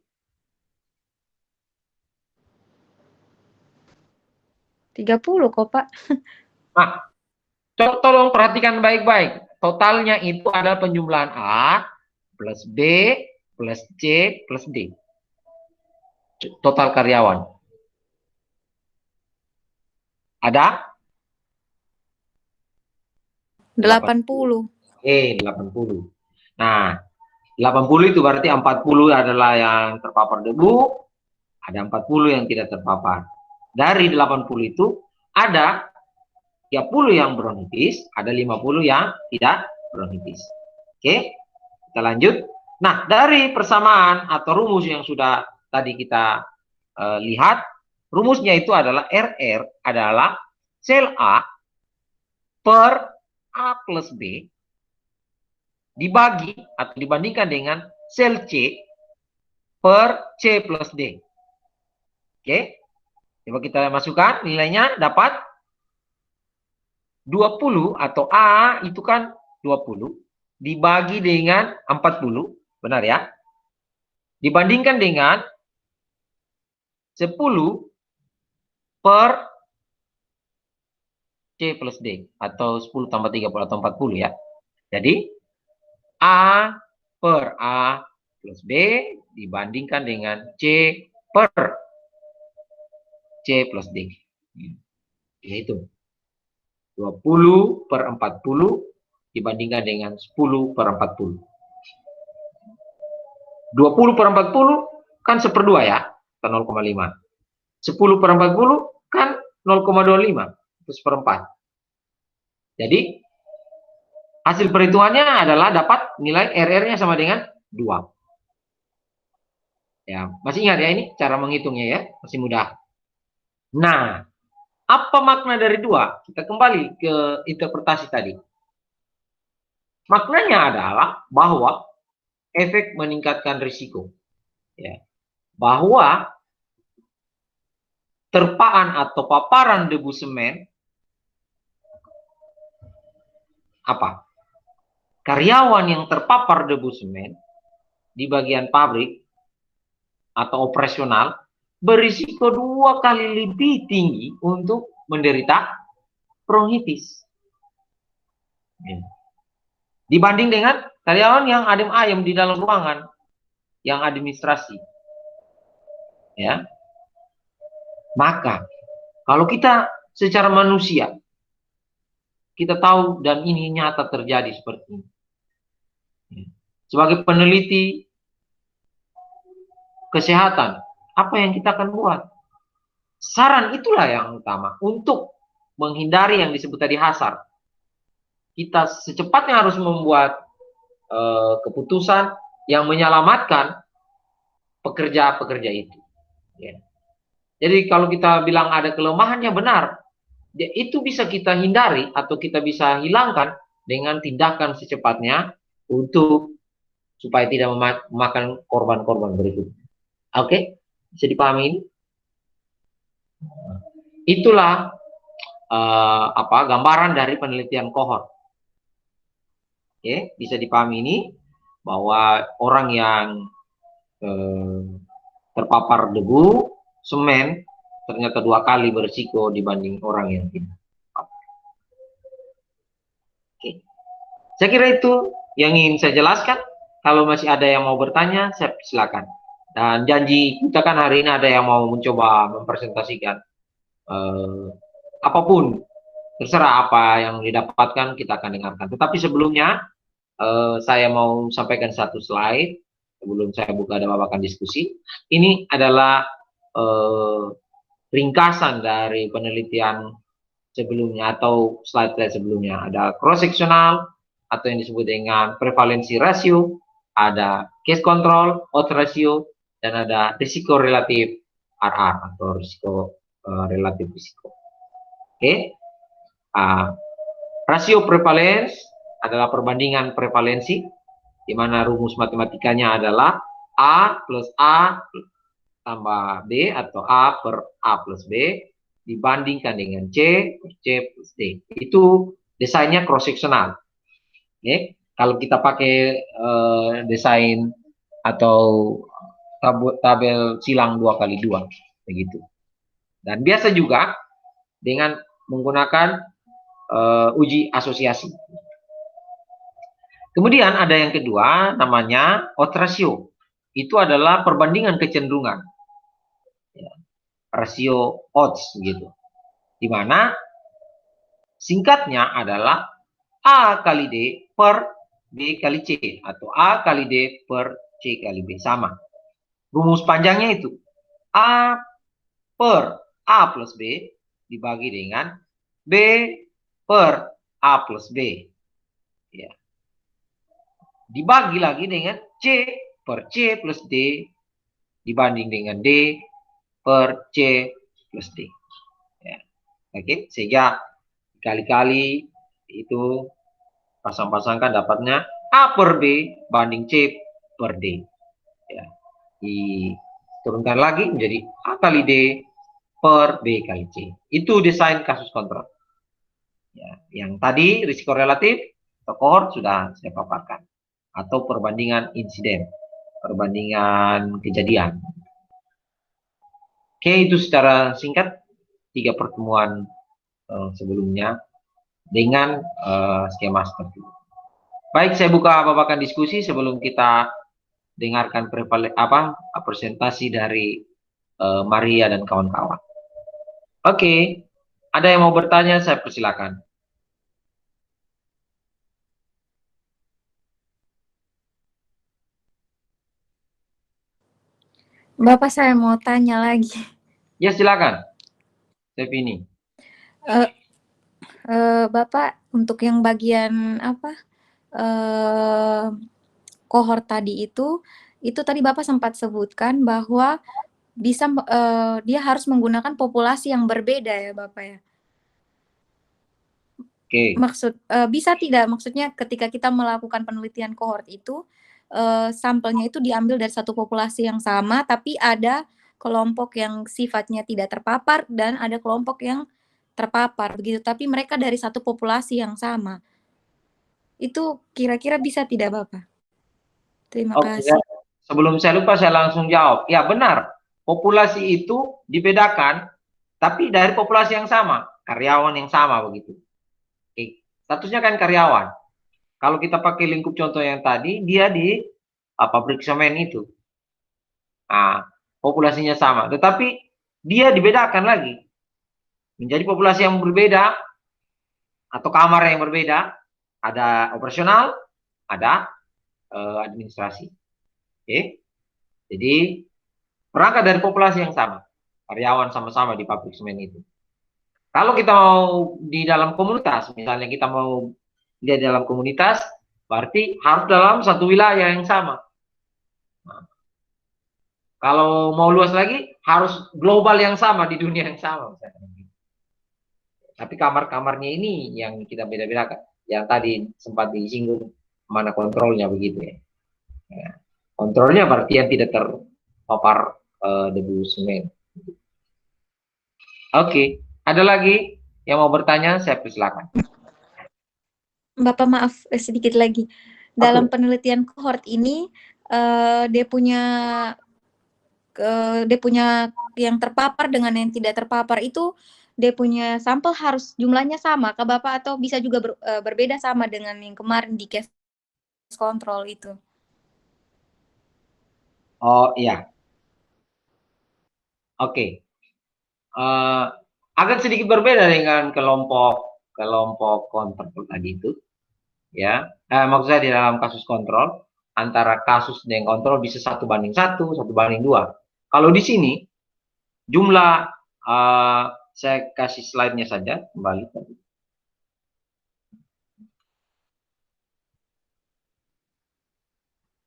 30 kok, Pak. Nah, tolong perhatikan baik-baik. Totalnya itu adalah penjumlahan A plus B plus C plus D. Total karyawan. Ada? 80. 80. Nah, 80 itu berarti 40 adalah yang terpapar debu, ada 40 yang tidak terpapar. Dari 80 itu ada 30 yang bronkitis, ada 50 yang tidak bronkitis. Oke, kita lanjut. Nah, dari persamaan atau rumus yang sudah tadi kita lihat, rumusnya itu adalah RR adalah sel A per A plus B dibagi atau dibandingkan dengan sel C per C plus D. Oke, coba kita masukkan nilainya dapat 20 atau A itu kan 20 dibagi dengan 40, benar ya? Dibandingkan dengan 10 per C plus D atau 10 tambah 30 atau 40 ya. Jadi A per A plus B dibandingkan dengan C per C plus D. Yaitu 20 per 40 dibandingkan dengan 10 per 40. 20 per 40 kan 1/2 ya, atau 0,5. 10 per 40 kan 0,25, itu 1/4. Jadi, hasil perhitungannya adalah dapat nilai RR-nya sama dengan 2. Ya, masih ingat ya ini cara menghitungnya ya, masih mudah. Nah, apa makna dari 2? Kita kembali ke interpretasi tadi. Maknanya adalah bahwa efek meningkatkan risiko. Ya. Bahwa terpaan atau paparan debu semen apa? Karyawan yang terpapar debu semen di bagian pabrik atau operasional berisiko 2 kali lebih tinggi untuk menderita bronkitis. Ya. Dibanding dengan karyawan yang adem ayem di dalam ruangan yang administrasi. Ya. Maka Kalau kita secara manusia, kita tahu dan ini nyata terjadi seperti ini. Sebagai peneliti kesehatan, apa yang kita akan buat? Saran itulah yang utama untuk menghindari yang disebut tadi hasar. Kita secepatnya harus membuat keputusan yang menyelamatkan pekerja-pekerja itu. Ya. Jadi kalau kita bilang ada kelemahannya benar, itu bisa kita hindari atau kita bisa hilangkan dengan tindakan secepatnya untuk supaya tidak memakan korban-korban berikutnya. Oke, bisa dipahami ini? Itulah gambaran dari penelitian kohort. Oke, bisa dipahami ini bahwa orang yang terpapar debu, semen, ternyata 2 kali berisiko dibanding orang yang tidak. Oke. Saya kira itu yang ingin saya jelaskan. Kalau masih ada yang mau bertanya, saya silakan. Dan janji kita kan hari ini ada yang mau mencoba mempresentasikan apapun, terserah apa yang didapatkan kita akan dengarkan. Tetapi sebelumnya saya mau sampaikan satu slide sebelum saya buka dan bawakan diskusi. Ini adalah ringkasan dari penelitian sebelumnya atau slide sebelumnya. Ada cross sectional atau yang disebut dengan prevalensi rasio, ada case control, odds ratio, dan ada risiko relatif RR atau risiko relatif risiko. Oke. Rasio prevalence adalah perbandingan prevalensi, di mana rumus matematikanya adalah A plus A tambah B atau A per A plus B dibandingkan dengan C per C plus D. Itu desainnya cross sectional. Oke. Kalau kita pakai desain atau tabel silang 2x2 begitu. Dan biasa juga dengan menggunakan uji asosiasi. Kemudian ada yang kedua namanya odds ratio. Itu adalah perbandingan kecenderungan. Ya, rasio odds gitu. Di mana singkatnya adalah A kali D per B kali C atau A kali D per C kali B sama. Rumus panjangnya itu A per A plus B dibagi dengan B per A plus B. Ya. Dibagi lagi dengan C per C plus D dibanding dengan D per C plus D. Ya. Oke, sehingga kali-kali itu pasang-pasangkan dapatnya A per B banding C per D. Ya. Diturunkan lagi menjadi A kali D per B kali C. Itu desain kasus kontrol. Ya, yang tadi risiko relatif atau kohort sudah saya paparkan. Atau perbandingan insiden, perbandingan kejadian. Oke, itu secara singkat 3 pertemuan sebelumnya dengan skema seperti itu. Baik, saya buka babakan diskusi sebelum kita dengarkan presentasi dari Maria dan kawan-kawan. Oke, ada yang mau bertanya, saya persilakan. Bapak, saya mau tanya lagi. Ya, silakan. Stephanie. Bapak, untuk yang bagian kohort tadi itu tadi Bapak sempat sebutkan bahwa bisa dia harus menggunakan populasi yang berbeda ya Bapak ya. Oke. Bisa tidak, maksudnya ketika kita melakukan penelitian kohort itu sampelnya itu diambil dari satu populasi yang sama, tapi ada kelompok yang sifatnya tidak terpapar dan ada kelompok yang terpapar begitu, tapi mereka dari satu populasi yang sama. Itu kira-kira bisa tidak Bapak? Terima kasih. Sebelum saya lupa, saya langsung jawab. Ya, benar. Populasi itu dibedakan, tapi dari populasi yang sama, karyawan yang sama begitu. Oke. Statusnya kan karyawan. Kalau kita pakai lingkup contoh yang tadi, dia di pabrik semen itu. Nah, populasinya sama, tetapi dia dibedakan lagi. menjadi populasi yang berbeda atau kamar yang berbeda. Ada operasional, ada administrasi. Oke. Jadi berangkat dari populasi yang sama, karyawan sama-sama di pabrik semen itu. Kalau kita mau di dalam komunitas, misalnya kita mau di dalam komunitas, berarti harus dalam satu wilayah yang sama. Nah, kalau mau luas lagi, harus global yang sama, di dunia yang sama. Tapi kamar-kamarnya ini yang kita beda-bedakan. Yang tadi sempat disinggung, mana kontrolnya begitu ya. Ya. Kontrolnya berarti yang tidak terpapar debu semen. Oke, ada lagi yang mau bertanya? Saya persilakan. Bapak maaf sedikit lagi. Dalam penelitian kohort ini dia punya yang terpapar dengan yang tidak terpapar itu dia punya sampel harus jumlahnya sama ke Bapak atau bisa juga berbeda sama dengan yang kemarin di case control itu? Oh iya, oke. Agak sedikit berbeda dengan kelompok kontrol tadi itu, ya. Maksud saya di dalam kasus kontrol antara kasus dengan kontrol bisa 1:1, 1:2. Kalau di sini jumlah saya kasih slide-nya saja kembali.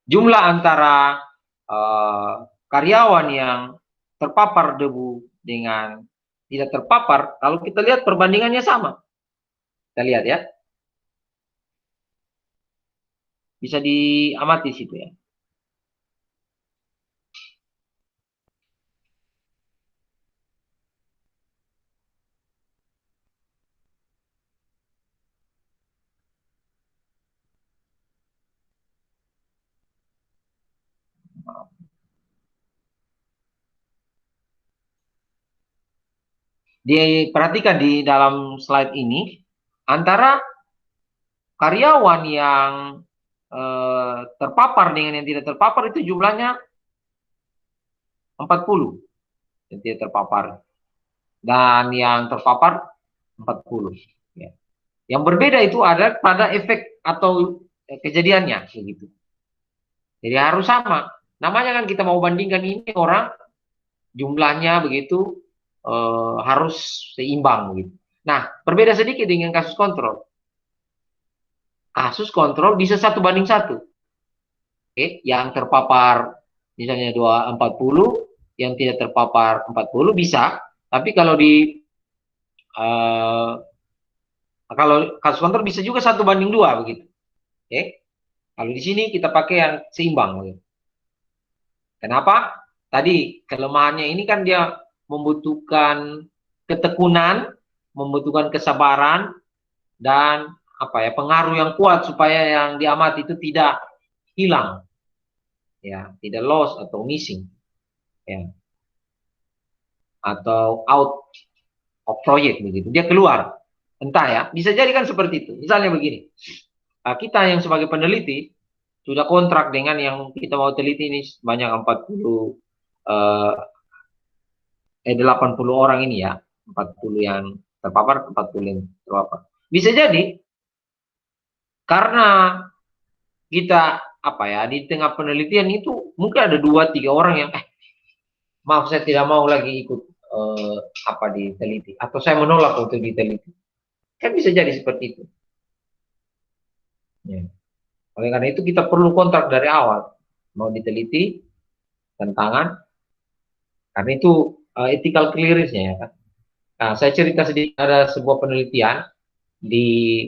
Jumlah antara karyawan yang terpapar debu dengan tidak terpapar, kalau kita lihat perbandingannya sama. Kita lihat ya. Bisa diamati situ ya. Diperhatikan di dalam slide ini, antara karyawan yang terpapar dengan yang tidak terpapar itu jumlahnya 40 yang tidak terpapar, dan yang terpapar 40. Ya. Yang berbeda itu ada pada efek atau kejadiannya, begitu. Jadi harus sama. Namanya kan kita mau bandingkan ini orang jumlahnya begitu harus seimbang begitu. Nah, berbeda sedikit dengan kasus kontrol. Kasus kontrol bisa 1:1. Oke, yang terpapar misalnya 40, yang tidak terpapar 40 bisa. Tapi kalau kalau kasus kontrol bisa juga 1:2 begitu. Oke. Kalau di sini kita pakai yang seimbang begitu. Kenapa? Tadi kelemahannya ini kan dia membutuhkan ketekunan, membutuhkan kesabaran, dan pengaruh yang kuat supaya yang diamati itu tidak hilang, ya, tidak lost atau missing, ya, atau out of project begitu. Dia keluar, entah ya, bisa jadi kan seperti itu. Misalnya begini, kita yang sebagai peneliti sudah kontrak dengan yang kita mau teliti ini sebanyak 80 orang ini ya, 40 yang terpapar, 40 yang terpapar. Bisa jadi karena kita di tengah penelitian itu mungkin ada 2-3 orang yang maaf saya tidak mau lagi ikut diteliti, atau saya menolak untuk diteliti. Kan bisa jadi seperti itu. Ya. Oleh karena itu kita perlu kontrak dari awal mau diteliti tantangan, karena itu ethical clearance-nya ya kan. Nah, saya cerita sedikit, ada sebuah penelitian di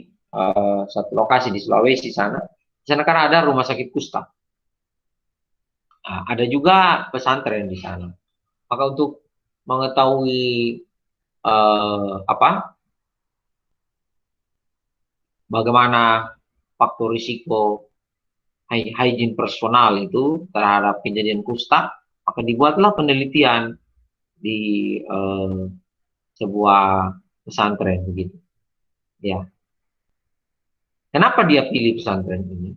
satu lokasi di Sulawesi sana. Di sana kan ada rumah sakit kusta. Nah, ada juga pesantren di sana. Maka untuk mengetahui bagaimana faktor risiko hygiene personal itu terhadap kejadian kusta, maka dibuatlah penelitian di sebuah pesantren begitu. Ya. Kenapa dia pilih pesantren ini?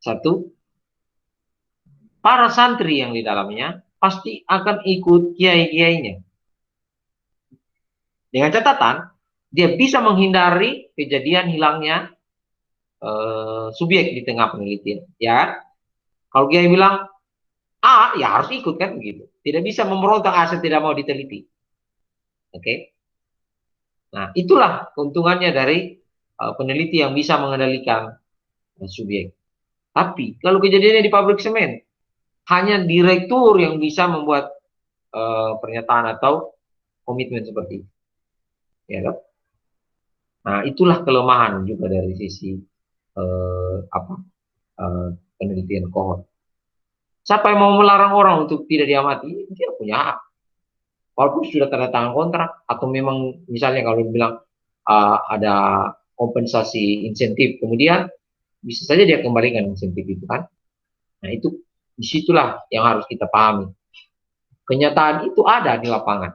Satu, para santri yang di dalamnya pasti akan ikut kiai-kiainya. Dengan catatan, dia bisa menghindari kejadian hilangnya subjek di tengah penelitian. Ya, kalau dia bilang A, ya harus ikut kan begitu. Tidak bisa memberontak asal tidak mau diteliti. Oke. Nah, itulah keuntungannya dari peneliti yang bisa mengendalikan subjek. Tapi kalau kejadiannya di pabrik semen, hanya direktur yang bisa membuat pernyataan atau komitmen seperti itu. Ya, kan? Nah, itulah kelemahan juga dari sisi penelitian kohort. Siapa yang mau melarang orang untuk tidak diamati, dia punya hak. Walaupun sudah tanda tangan kontrak, atau memang misalnya kalau bilang ada kompensasi insentif, kemudian bisa saja dia kembalikan insentif itu kan. Nah, itu disitulah yang harus kita pahami. Kenyataan itu ada di lapangan.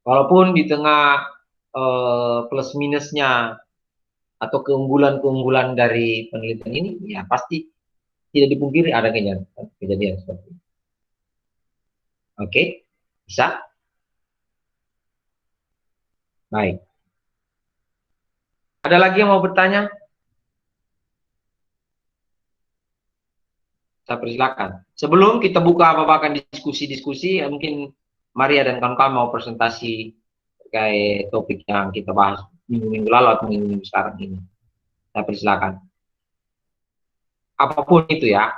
Walaupun di tengah plus minusnya atau keunggulan-keunggulan dari penelitian ini, ya pasti tidak dipungkiri ada kejadian seperti itu. Oke, bisa? Baik. Ada lagi yang mau bertanya? Saya persilakan. Sebelum kita buka babakan diskusi-diskusi, mungkin Maria dan kawan-kawan mau presentasi terkait topik yang kita bahas minggu-minggu lalu atau minggu-minggu sekarang ini. Saya persilakan. Apapun itu ya,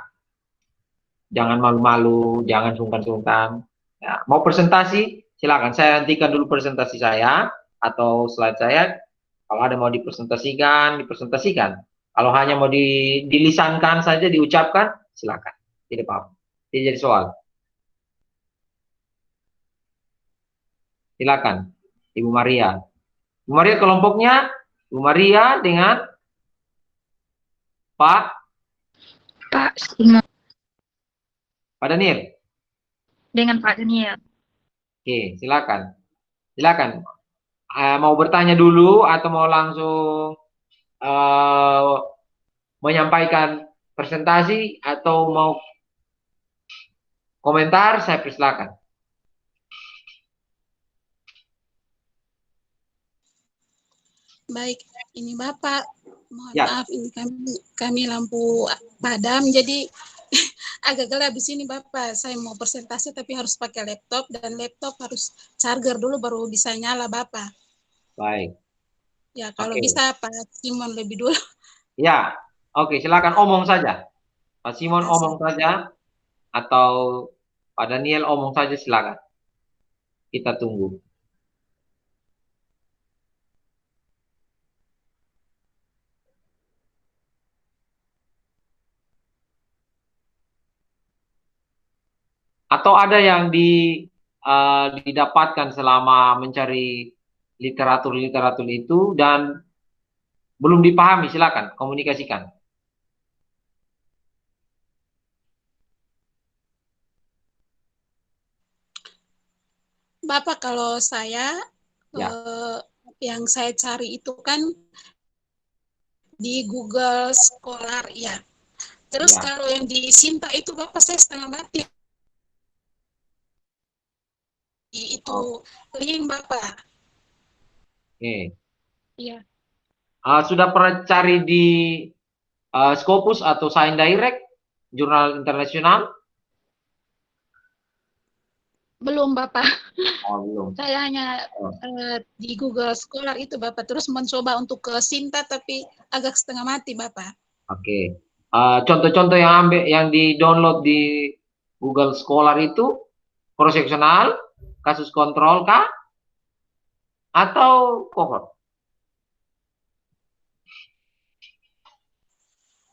jangan malu-malu, jangan sungkan-sungkan. Ya, mau presentasi, silakan. Saya hentikan dulu presentasi saya atau slide saya. Kalau ada mau dipresentasikan, dipresentasikan. Kalau hanya mau dilisankan saja, diucapkan, silakan. Tidak apa-apa. Tidak jadi soal. Silakan, Ibu Maria. Ibu Maria kelompoknya, Ibu Maria dengan Pak Simon. Pak Daniel. Dengan Pak Daniel. Oke, silakan. Silakan. Mau bertanya dulu atau mau langsung menyampaikan presentasi atau mau komentar, saya persilakan. Baik, ini Bapak, mohon Ya. maaf, ini kami lampu padam, jadi agak gelap di sini Bapak. Saya mau presentasi tapi harus pakai laptop, dan laptop harus charger dulu baru bisa nyala Bapak. Baik. Ya, kalau Oke. bisa Pak Simon lebih dulu. Ya, oke, silakan omong saja. Pak Simon omong saja, atau Pak Daniel omong saja, silakan. Kita tunggu. Atau ada yang didapatkan selama mencari literatur-literatur itu dan belum dipahami, silakan komunikasikan. Bapak, kalau saya Ya. yang saya cari itu kan di Google Scholar ya. Terus Ya. kalau yang di Sinta itu Bapak saya setengah mati. Itu link Bapak. Oke. Iya. Sudah pernah cari di Scopus atau Science Direct, jurnal internasional? Belum Bapak. Oh, belum. Saya hanya di Google Scholar itu Bapak, terus mencoba untuk ke Sinta tapi agak setengah mati Bapak. Oke. Contoh-contoh yang di-download di Google Scholar itu cross-sectional, kasus kontrol kah? Atau cohort?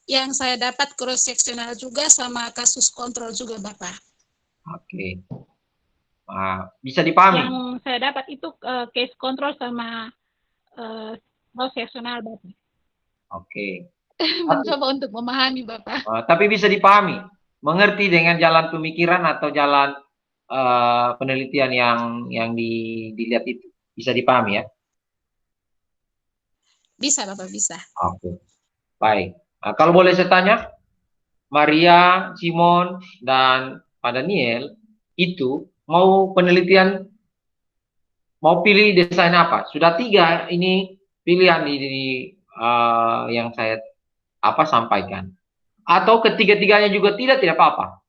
Yang saya dapat cross-sectional juga sama kasus kontrol juga Bapak. Oke. Bisa dipahami? Yang saya dapat itu case control sama cross-sectional Bapak. Oke. Mencoba untuk memahami Bapak. Tapi bisa dipahami, mengerti dengan jalan pemikiran atau jalan penelitian yang dilihat itu bisa dipahami ya? Bisa Bapak, bisa. Oke, baik. Kalau boleh saya tanya, Maria, Simon, dan Pak Daniel itu mau mau pilih desain apa? Sudah 3 ini pilihan yang saya sampaikan. Atau ketiga-tiganya juga tidak apa-apa.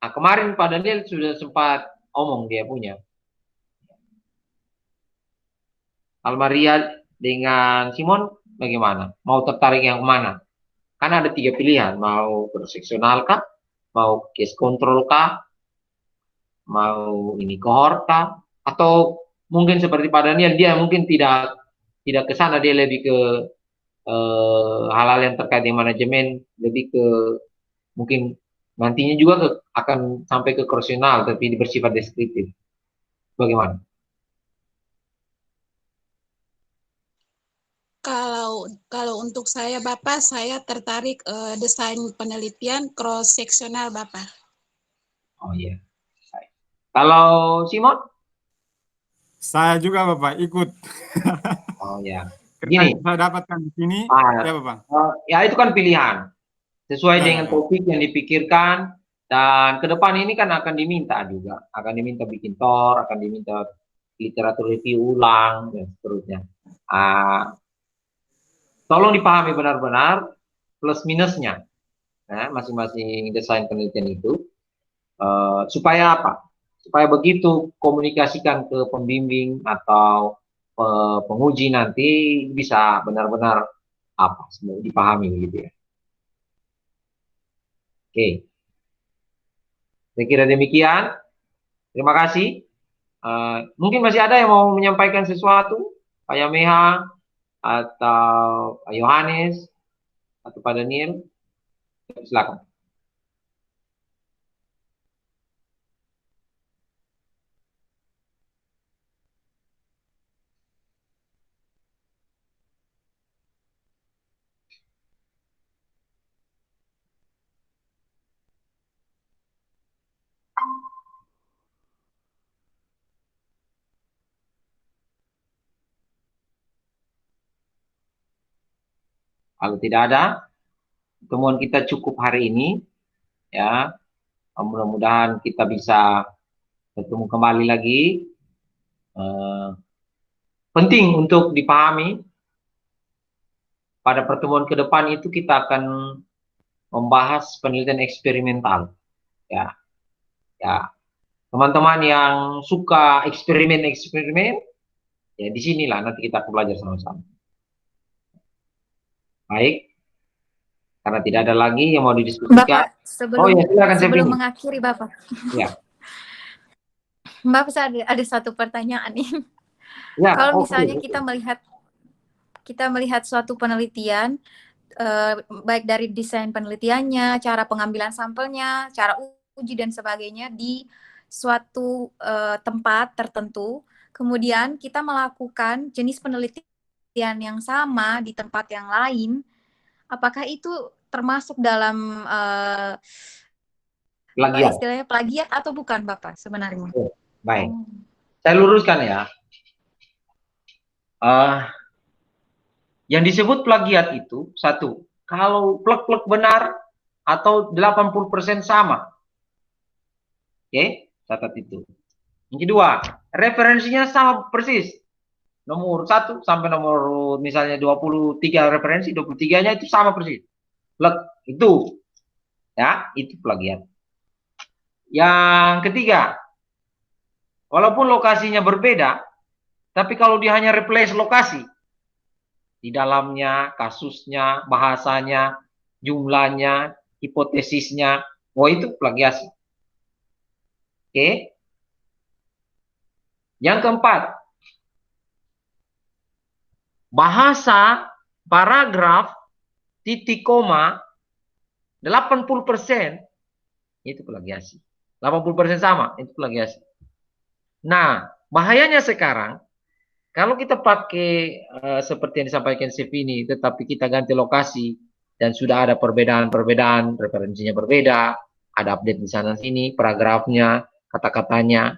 Nah, kemarin Pak Daniel sudah sempat omong dia punya. Almaria dengan Simon bagaimana? Mau tertarik yang mana? Kan ada 3 pilihan, mau cross-seksional kah? Mau case control kah? Mau ini cohort kah? Atau mungkin seperti Pak Daniel, dia mungkin tidak ke sana, dia lebih ke hal-hal yang terkait dengan manajemen, lebih ke mungkin nantinya juga akan sampai ke cross-seksional tapi bersifat deskriptif. Bagaimana? Kalau untuk saya Bapak, saya tertarik desain penelitian cross seksional Bapak. Oh iya. Baik. Kalau Simon? Saya juga Bapak ikut. Oh ya. Karena Gini. saya dapatkan di sini, ya Bapak. Ya itu kan pilihan. Sesuai dengan Ya. topik yang dipikirkan, dan ke depan ini kan akan diminta juga. Akan diminta bikin TOR, akan diminta literatur review ulang, dan seterusnya. Tolong dipahami benar-benar plus minusnya, masing-masing desain penelitian itu, supaya apa? Supaya begitu komunikasikan ke pembimbing atau penguji nanti bisa benar-benar semua dipahami gitu ya. Oke, saya kira demikian. Terima kasih. Mungkin masih ada yang mau menyampaikan sesuatu, Pak Yameha atau Pak Yohanes atau Pak Daniel, silakan. Kalau tidak ada, pertemuan kita cukup hari ini, ya. Mudah-mudahan kita bisa bertemu kembali lagi. Penting untuk dipahami, pada pertemuan ke depan itu kita akan membahas penelitian eksperimental, ya. Teman-teman yang suka eksperimen, ya disinilah nanti kita akan belajar sama-sama. Baik, karena tidak ada lagi yang mau didiskusikan. Bapak, silakan sebelum mengakhiri Bapak. Ya. Bapak, ada satu pertanyaan nih. Ya, kalau misalnya kita melihat suatu penelitian, baik dari desain penelitiannya, cara pengambilan sampelnya, cara uji dan sebagainya di suatu tempat tertentu, kemudian kita melakukan jenis penelitian yang sama di tempat yang lain, apakah itu termasuk dalam istilahnya plagiat atau bukan Bapak sebenarnya? Baik, saya luruskan ya. Yang disebut plagiat itu, satu, kalau plek-plek benar atau 80% sama. Oke, catat itu. Yang kedua, referensinya sama persis. Nomor 1 sampai nomor misalnya 23 referensi, 23-nya itu sama persis. Plek itu. Ya, itu plagiat. Yang ketiga, walaupun lokasinya berbeda, tapi kalau dia hanya replace lokasi, di dalamnya, kasusnya, bahasanya, jumlahnya, hipotesisnya, itu plagiasi. Oke. Yang keempat, bahasa, paragraf, titik koma, 80% itu plagiasi. 80% sama, itu plagiasi. Nah, bahayanya sekarang, kalau kita pakai seperti yang disampaikan Chef ini, tetapi kita ganti lokasi dan sudah ada perbedaan-perbedaan, referensinya berbeda, ada update di sana sini, paragrafnya, kata-katanya.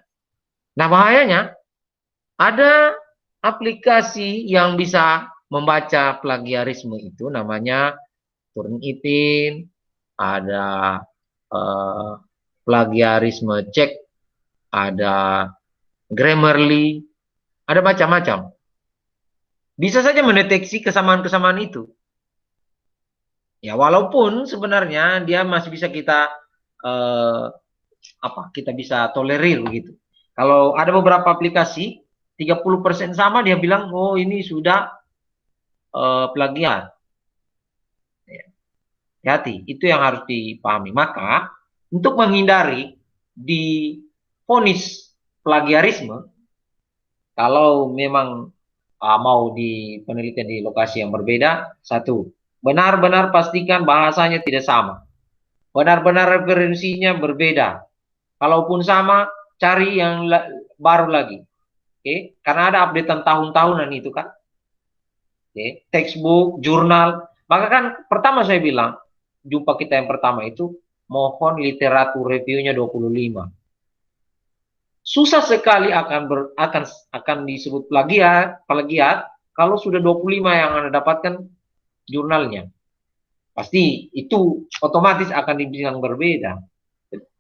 Nah, bahayanya ada aplikasi yang bisa membaca plagiarisme itu, namanya Turnitin, ada plagiarisme check, ada Grammarly, Ada macam-macam. Bisa saja mendeteksi kesamaan-kesamaan itu. Ya, walaupun sebenarnya dia masih bisa kita kita bisa tolerir begitu. Kalau ada beberapa aplikasi 30% sama, dia bilang oh ini sudah plagiat. Hati, itu yang harus dipahami. Maka untuk menghindari divonis plagiarisme, kalau memang mau di penelitian di lokasi yang berbeda, satu, benar-benar pastikan bahasanya tidak sama. Benar-benar referensinya berbeda. Kalaupun sama, cari yang baru lagi. Oke, karena ada updatean tahun-tahunan itu kan. Oke, textbook, jurnal. Maka kan pertama saya bilang, jumpa kita yang pertama itu, mohon literatur reviewnya 25. Susah sekali akan disebut plagiat kalau sudah 25 yang Anda dapatkan jurnalnya. Pasti itu otomatis akan dibilang berbeda.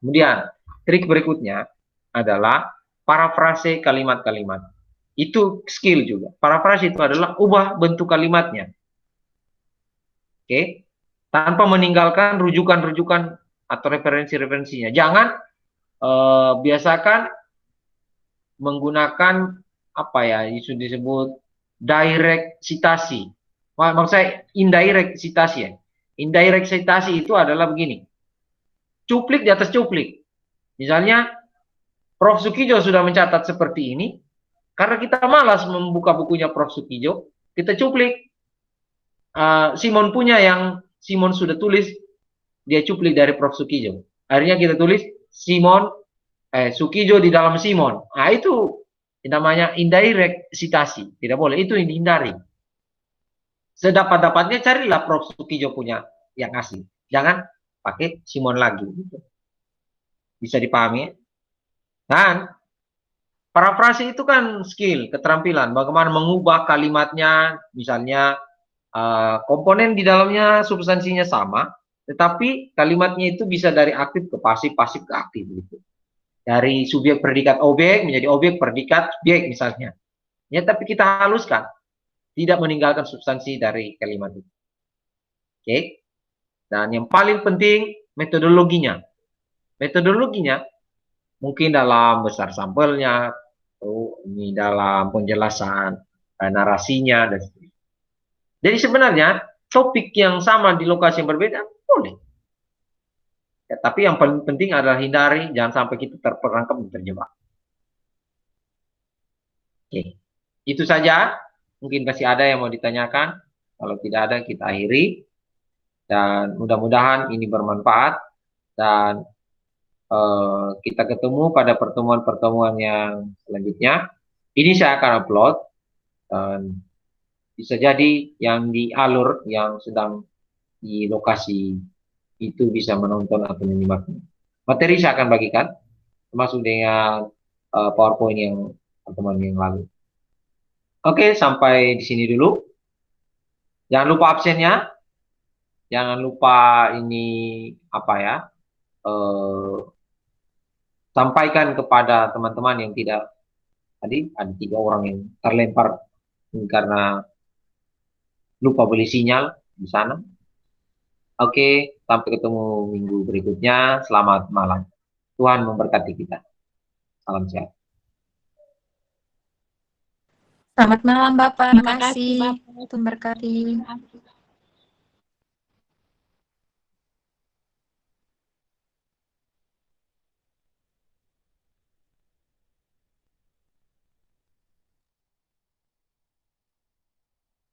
Kemudian, trik berikutnya adalah parafrase kalimat-kalimat. Itu skill juga. Parafrase itu adalah ubah bentuk kalimatnya. Oke? Tanpa meninggalkan rujukan-rujukan atau referensi-referensinya. Jangan biasakan menggunakan isu disebut direct citasi. Maksud saya indirect citasi ya. Indirect citasi itu adalah begini. Cuplik di atas cuplik. Misalnya, Prof. Sukijo sudah mencatat seperti ini, karena kita malas membuka bukunya Prof. Sukijo, kita cuplik. Simon punya yang Simon sudah tulis, dia cuplik dari Prof. Sukijo. Akhirnya kita tulis Sukijo di dalam Simon. Nah, itu namanya indirect citasi. Tidak boleh, itu yang dihindari. Sedapat-dapatnya carilah Prof. Sukijo punya yang asli. Jangan pakai Simon lagi. Bisa dipahami? Dan parafrase itu kan skill, keterampilan. Bagaimana mengubah kalimatnya, misalnya komponen di dalamnya substansinya sama, tetapi kalimatnya itu bisa dari aktif ke pasif, pasif ke aktif. Gitu. Dari subjek predikat objek menjadi objek predikat subjek misalnya. Ya, tapi kita haluskan. Tidak meninggalkan substansi dari kalimat itu. Oke. Dan yang paling penting metodologinya. Metodologinya mungkin dalam besar sampelnya, atau ini dalam penjelasan narasinya dan sebagainya. Jadi sebenarnya topik yang sama di lokasi yang berbeda boleh. Ya, tapi yang paling penting adalah hindari jangan sampai kita terperangkap dan terjebak. Oke. Itu saja. Mungkin masih ada yang mau ditanyakan. Kalau tidak ada, kita akhiri. Dan mudah-mudahan ini bermanfaat. Dan kita ketemu pada pertemuan-pertemuan yang selanjutnya. Ini saya akan upload. Dan bisa jadi yang di alur, yang sedang di lokasi itu bisa menonton atau menyimaknya. Materi saya akan bagikan. Termasuk dengan PowerPoint yang pertemuan yang lalu. Oke, sampai di sini dulu. Jangan lupa absennya. Jangan lupa ini sampaikan kepada teman-teman yang tidak. Tadi ada 3 orang yang terlempar karena lupa beli sinyal di sana. Oke, sampai ketemu minggu berikutnya. Selamat malam. Tuhan memberkati kita. Salam sehat. Selamat malam Bapak. Terima kasih, Bapak. Tuhan berkati.